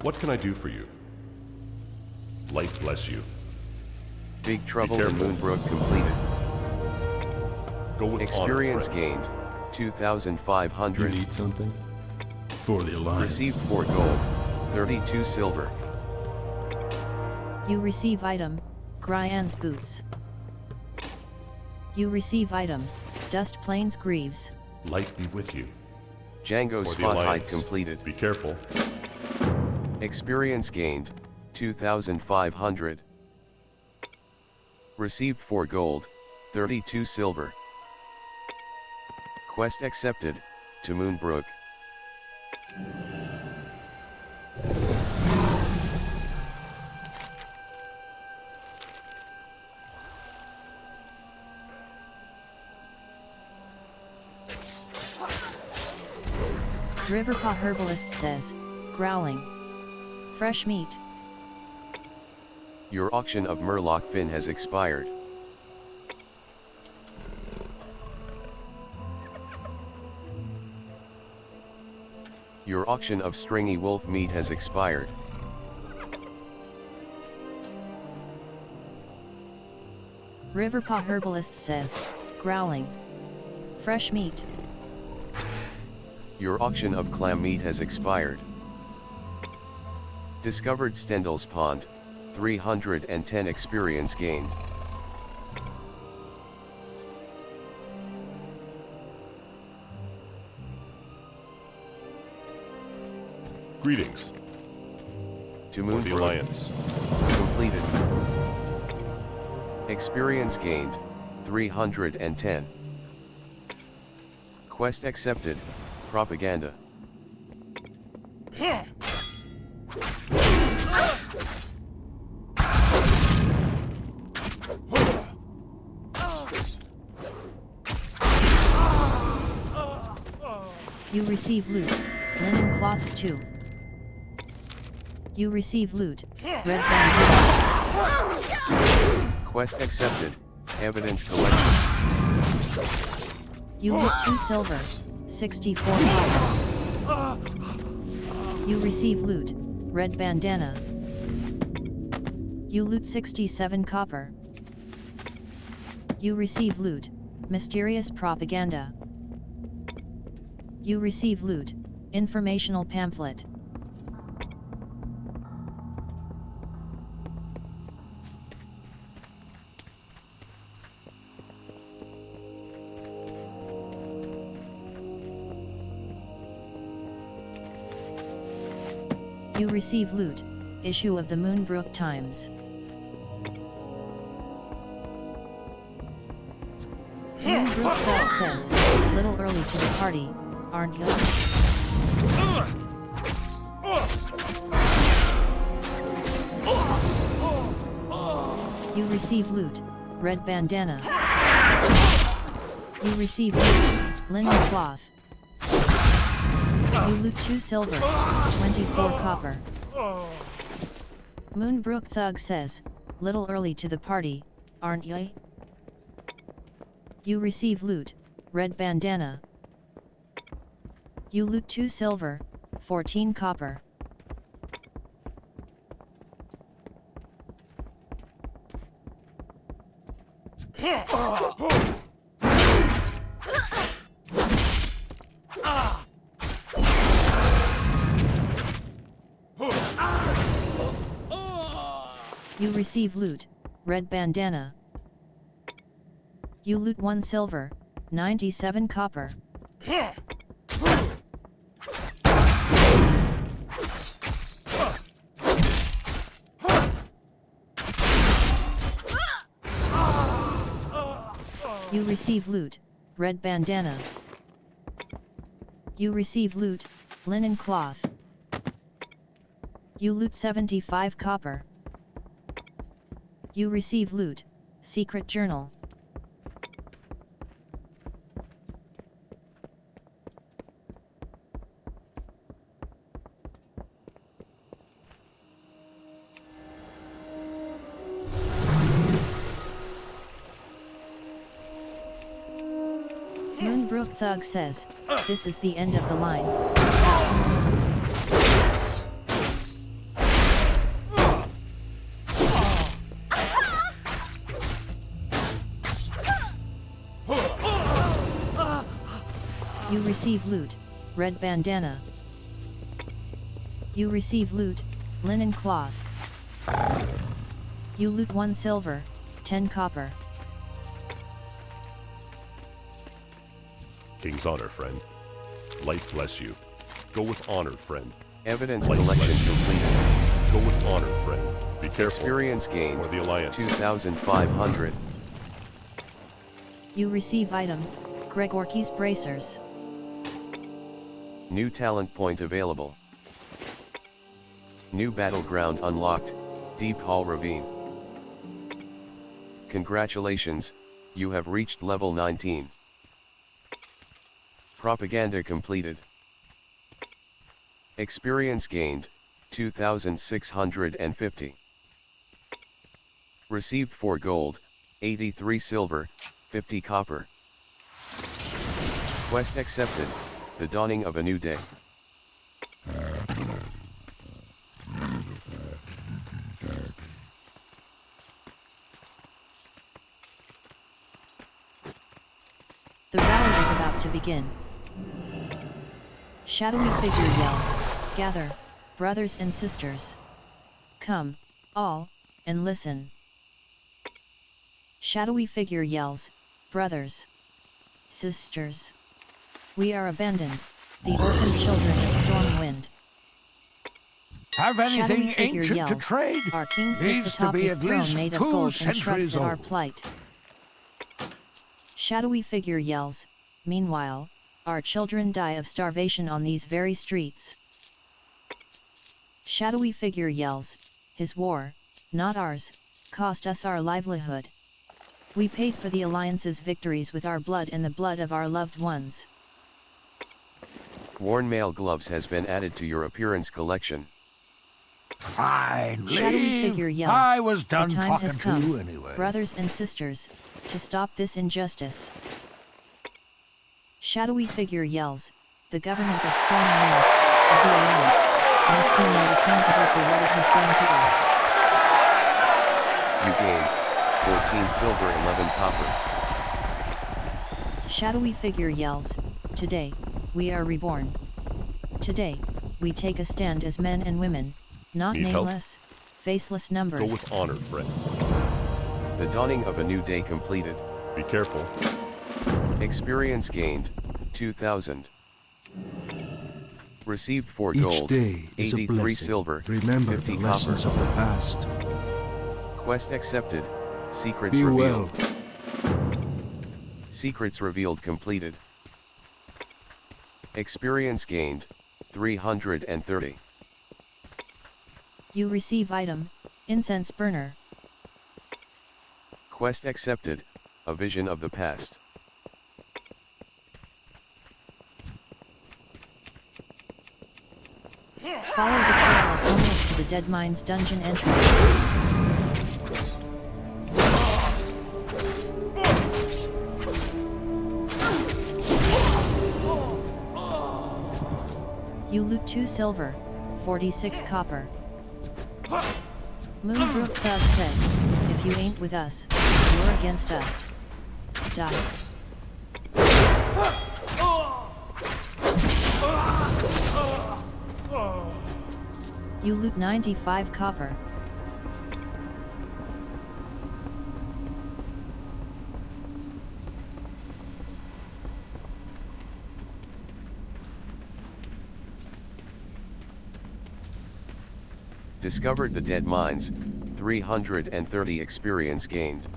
What can I do for you? Light bless you. Big Trouble in careful. Moonbrook completed. Go with Experience honor, friend. gained, You 2,500. need something? For the Alliance. Received 4 gold, 32 silver. You receive item, Gryan's Boots. You receive item, Dust Plains Greaves. Light be with you. Django For the spot hide Alliance. completed. Be careful. Experience gained, 2,500. Received 4 gold, 32 silver. Quest accepted, to Moonbrook. Riverpaw Herbalist says, growling. Fresh meat. Your auction of Murloc fin has expired. Your auction of stringy wolf meat has expired. Riverpaw Herbalist says, growling. Fresh meat. Your auction of clam meat has expired. Discovered Stendel's Pond, 310 experience gained. Greetings. To For the Moonbrook. Alliance. Completed. Experience gained, 310. Quest accepted, propaganda. You receive loot, linen cloths 2. You receive loot, red bandana. Quest accepted, evidence collected. You loot 2 silver, 64 copper. You receive loot, red bandana. You loot 67 copper. You receive loot, mysterious propaganda. You receive loot, informational pamphlet. You receive loot, issue of the Moonbrook Times. Moonbrook Thug says, a little early to the party, aren't you? You receive loot, red bandana. You receive loot, linen cloth. You loot 2 silver, 24 copper. Moonbrook Thug says, little early to the party, aren't you? You receive loot, red bandana. You loot 2 silver, 14 copper. You receive loot, red bandana. You loot 1 silver, 97 copper. You receive loot, red bandana. You receive loot, linen cloth. You loot 75 copper. You receive loot, secret journal. Moonbrook Thug says, this is the end of the line. You receive loot, red bandana. You receive loot, linen cloth. You loot 1 silver, 10 copper. King's honor, friend. Light bless you. Go with honor, friend. Evidence Light collection bless you. completed. Go with honor, friend. Be careful. Experience gained, For the Alliance. 2,500. You receive item, Gregorky's bracers. New talent point available. New battleground unlocked, Deep Hall Ravine. Congratulations, you have reached level 19. Propaganda completed. Experience gained, 2,650. Received 4 gold, 83 silver, 50 copper. Quest accepted, the dawning of a new day. The rally is about to begin. Shadowy figure yells, "Gather, brothers and sisters. Come, all, and listen." Shadowy figure yells, "Brothers, sisters. We are abandoned, the orphan children of Stormwind." Have anything Shadowy figure ancient to yells, trade? "Our king Needs sits to atop be his at throne least made of 2 gold and shrugs centuries at our old." plight." Shadowy figure yells, "Meanwhile, our children die of starvation on these very streets." Shadowy figure yells, "His war, not ours, cost us our livelihood. We paid for the Alliance's victories with our blood and the blood of our loved ones." Worn mail gloves has been added to your appearance collection. Fine, Shadowy leave. figure yells, I was "The done time talking has to come, you anyway. brothers and sisters, to stop this injustice." Shadowy figure yells, "The government of Stormwind, of the Alliance, must be made accountable for what it has done to us." You gained 14 silver, 11 copper. Shadowy figure yells, "Today, we are reborn. Today, we take a stand as men and women, not Need help? nameless, faceless numbers." Go with honor, friend. The dawning of a new day completed. Be careful. Experience gained, 2,000. Received 4 Each gold, day is a 83 blessing. silver, Remember 50 the lessons copper. of the past. Quest accepted, secrets Be revealed. well. Secrets revealed completed. Experience gained, 330. You receive item, incense burner. Quest accepted, a vision of the past. Follow the trail of almost to the Dead Mines dungeon entrance. You loot 2 silver, 46 copper. Moonbrook Thug says, "If you ain't with us, you're against us. Die." You loot 95 copper. Discovered the dead mines, 330 experience gained.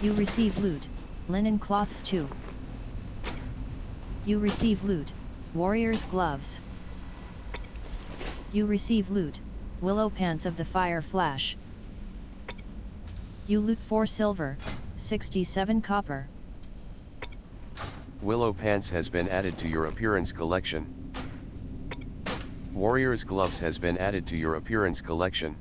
You receive loot, linen cloths 2. You receive loot, warrior's gloves. You receive loot, willow pants of the fire flash. You loot 4 silver, 67 copper. Willow pants has been added to your appearance collection. Warrior's gloves has been added to your appearance collection.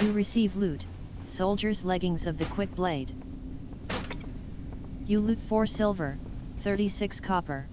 You receive loot, soldier's leggings of the quick blade. You loot 4 silver, 36 copper.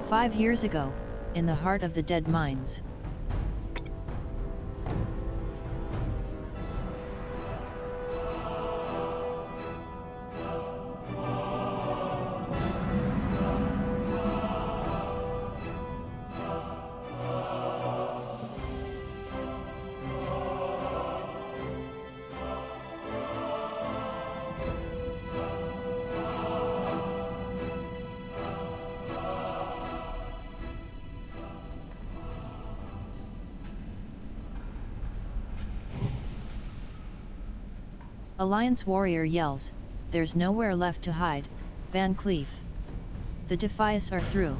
"5 years ago, in the heart of the dead mines. Alliance warrior yells, "There's nowhere left to hide, Van Cleef. The Defias are through."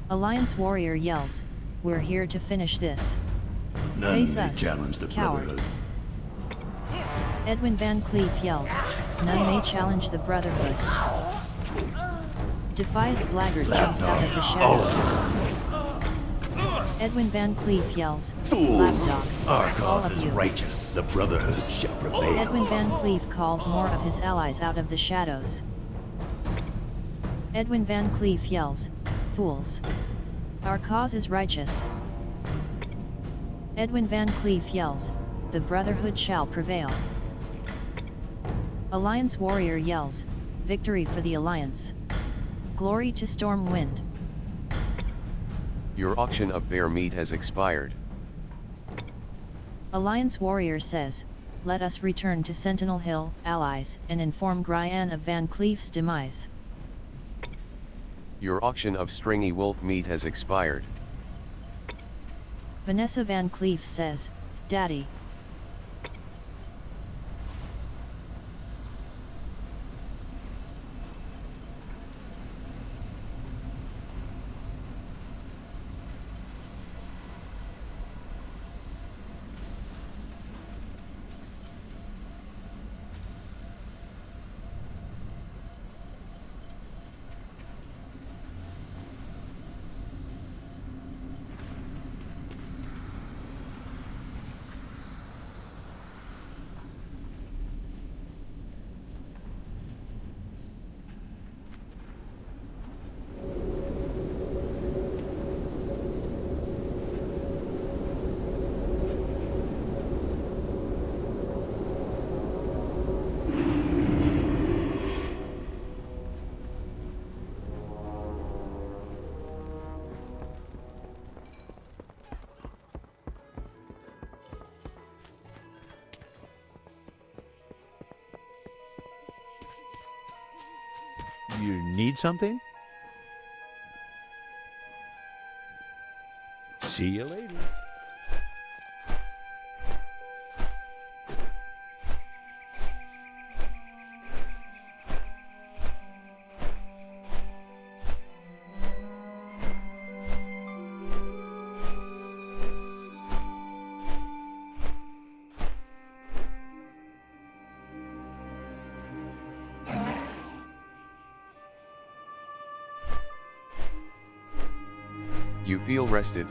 Alliance warrior yells, "We're here to finish this. None Face may us, challenge the coward." Brotherhood. Edwin Van Cleef yells, "None may challenge the Brotherhood." Defias blackguard jumps out of the shadows. Edwin Van Cleef yells, Fools! "Lapdogs, Our all cause of is you." righteous. The Brotherhood shall prevail. Edwin Van Cleef calls more of his allies out of the shadows. Edwin Van Cleef yells, "Fools! Our cause is righteous." Edwin Van Cleef yells, "The Brotherhood shall prevail." Alliance warrior yells, "Victory for the Alliance. Glory to Stormwind." Your auction of bear meat has expired. Alliance warrior says, "Let us return to Sentinel Hill, allies, and inform Gryan of Van Cleef's demise." Your auction of stringy wolf meat has expired. Vanessa Van Cleef says, "Daddy." You need something? See you later. Feel rested.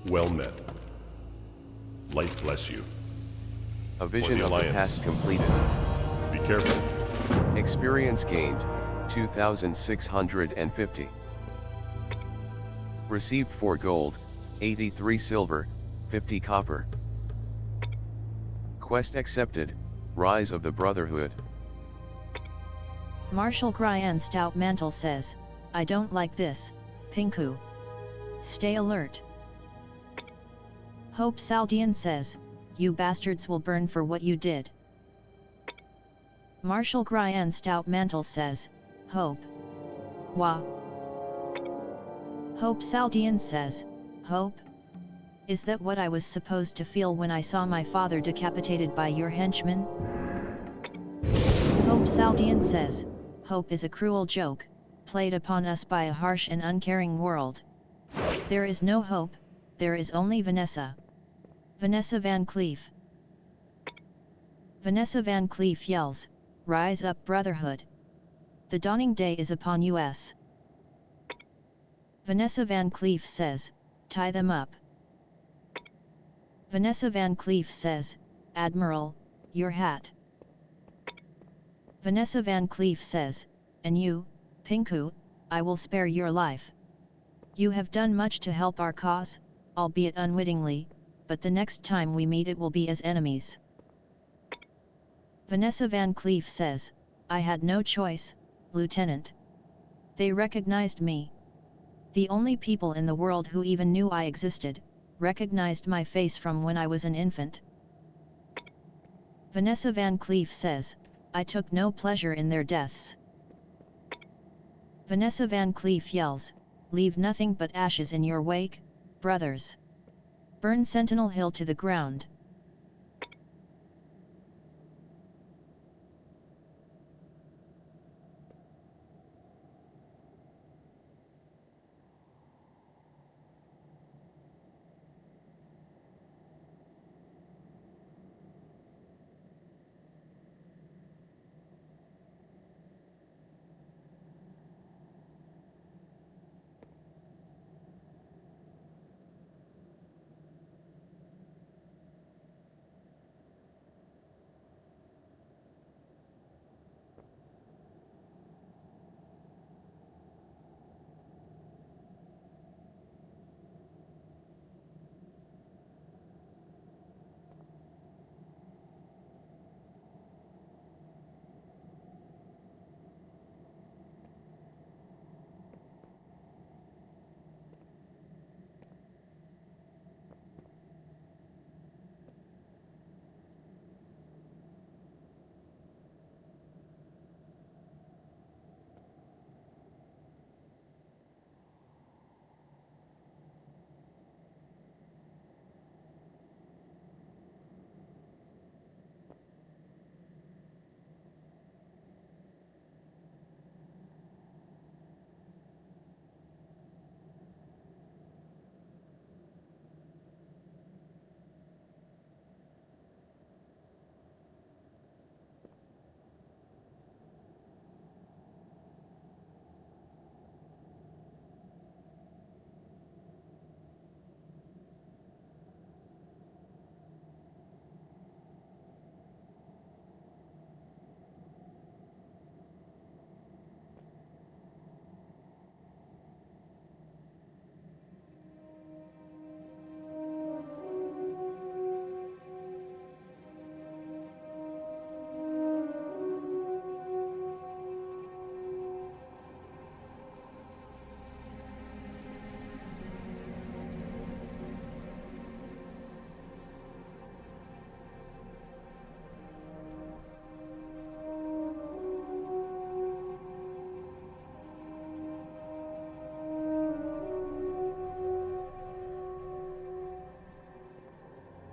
Well met. Light bless you. A vision of the Alliance. past completed. Be careful. Experience gained, 2,650. Received 4 gold, 83 silver, 50 copper. Quest accepted, Rise of the Brotherhood. Marshal Gryan Stout Mantle says, I don't like this, Pinku. Stay alert. Hope Saldian says, you bastards will burn for what you did. Marshal Gryan Stout Mantle says, Hope. Wah. Hope Saldian says, Hope? Is that what I was supposed to feel when I saw my father decapitated by your henchmen? Hope Saldian says, Hope is a cruel joke, played upon us by a harsh and uncaring world. There is no hope, there is only Vanessa. Vanessa Van Cleef. Vanessa Van Cleef yells, Rise up Brotherhood. The dawning day is upon us. Vanessa Van Cleef says, tie them up. Vanessa Van Cleef says, Admiral, your hat. Vanessa Van Cleef says, and you, Pinku, I will spare your life. You have done much to help our cause, albeit unwittingly, but the next time we meet it will be as enemies. Vanessa Van Cleef says, I had no choice, Lieutenant. They recognized me. The only people in the world who even knew I existed, recognized my face from when I was an infant. Vanessa Van Cleef says, I took no pleasure in their deaths. Vanessa Van Cleef yells, leave nothing but ashes in your wake, brothers. Burn Sentinel Hill to the ground.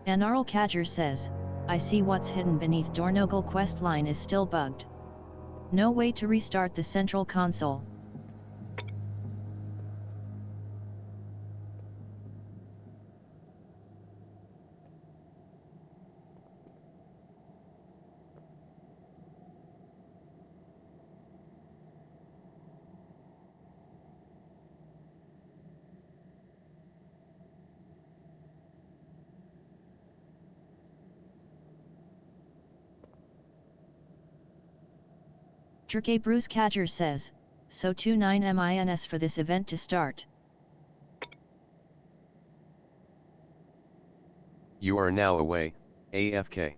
Anarl Kadger says, I see what's hidden beneath Dornogal quest line is still bugged. No way to restart the central console. Drake Bruce Kadger says, so 29 mins for this event to start. You are now away, AFK.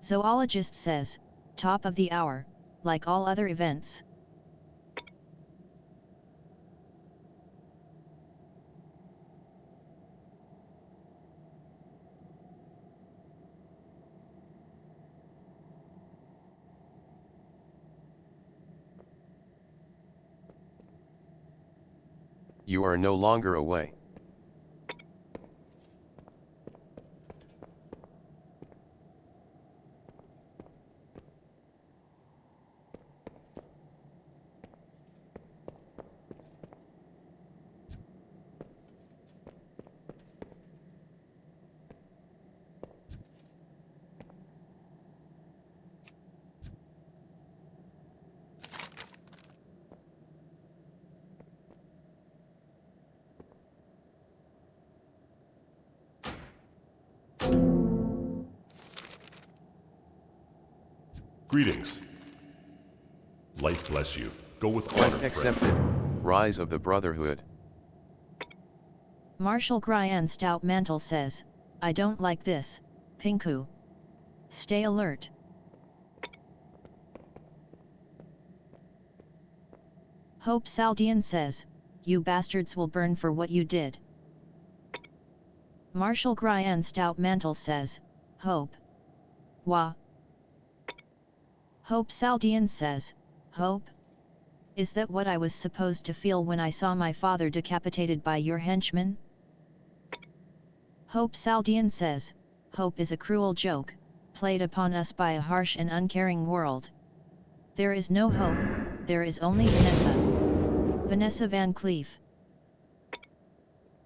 Zoologist says, top of the hour, like all other events. You are no longer away. Greetings. Light bless you. Go with Quest honor, accepted. friend. Rise of the Brotherhood. Marshal Gryan Stout Mantle says, I don't like this, Pinku. Stay alert. Hope Saldian says, you bastards will burn for what you did. Marshal Gryan Stout Mantle says, Hope. Wah. Hope Saldian says, Hope? Is that what I was supposed to feel when I saw my father decapitated by your henchmen? Hope Saldian says, Hope is a cruel joke, played upon us by a harsh and uncaring world. There is no hope, there is only Vanessa. Vanessa Van Cleef.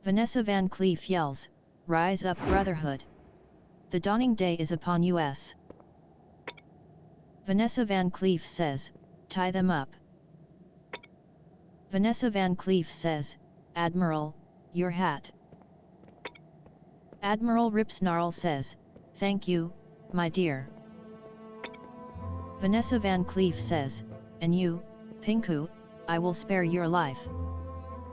Vanessa Van Cleef yells, Rise up, Brotherhood. The dawning day is upon us. Vanessa Van Cleef says, tie them up. Vanessa Van Cleef says, Admiral, your hat. Admiral Ripsnarl says, thank you, my dear. Vanessa Van Cleef says, and you, Pinku, I will spare your life.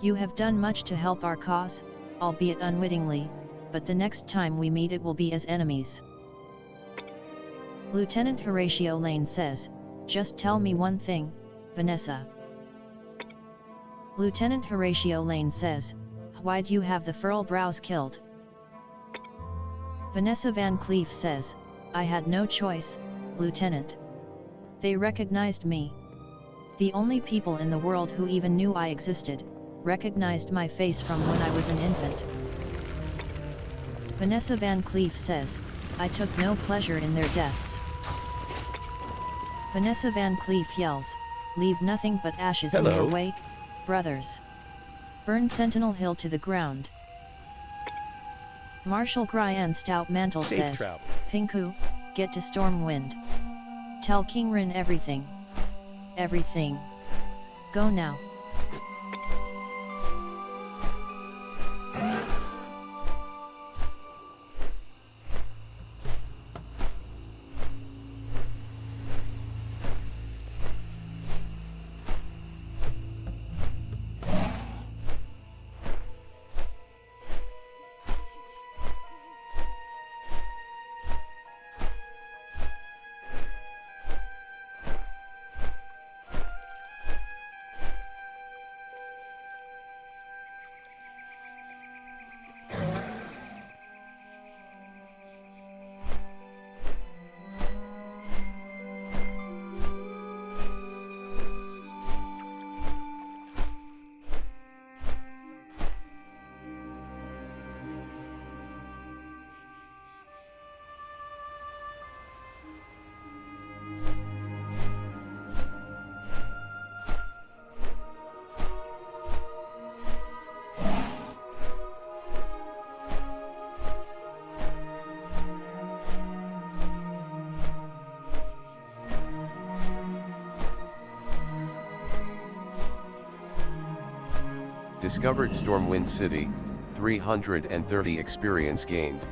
You have done much to help our cause, albeit unwittingly, but the next time we meet it will be as enemies. Lieutenant Horatio Lane says, just tell me one thing, Vanessa. Lieutenant Horatio Lane says, why'd you have the Furl Brows killed? Vanessa Van Cleef says, I had no choice, Lieutenant. They recognized me. The only people in the world who even knew I existed, recognized my face from when I was an infant. Vanessa Van Cleef says, I took no pleasure in their deaths. Vanessa Van Cleef yells, leave nothing but ashes in your wake, brothers. Burn Sentinel Hill to the ground. Marshall Gryan Stout Mantle says, travel. Pinku, get to Stormwind. Tell King Rin everything. Everything. Go now. Discovered Stormwind City, 330 experience gained.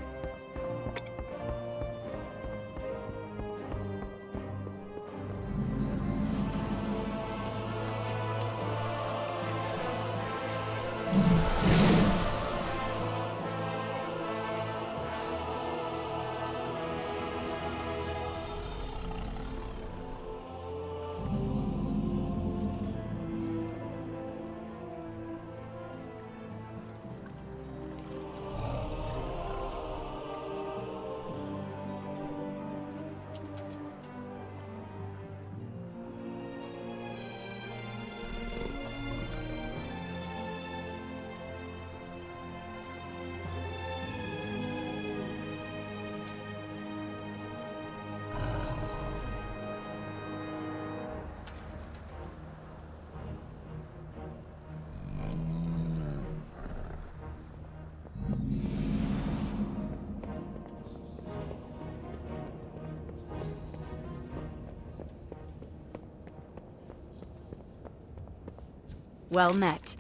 Well met.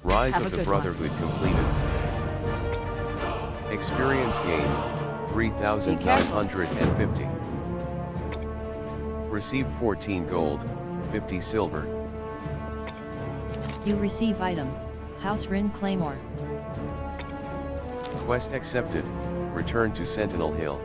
Rise Have of a the good one. Brotherhood completed. Experience gained, 3,950. Received 14 gold, 50 silver. You receive item, House Rin Claymore. Quest accepted, return to Sentinel Hill.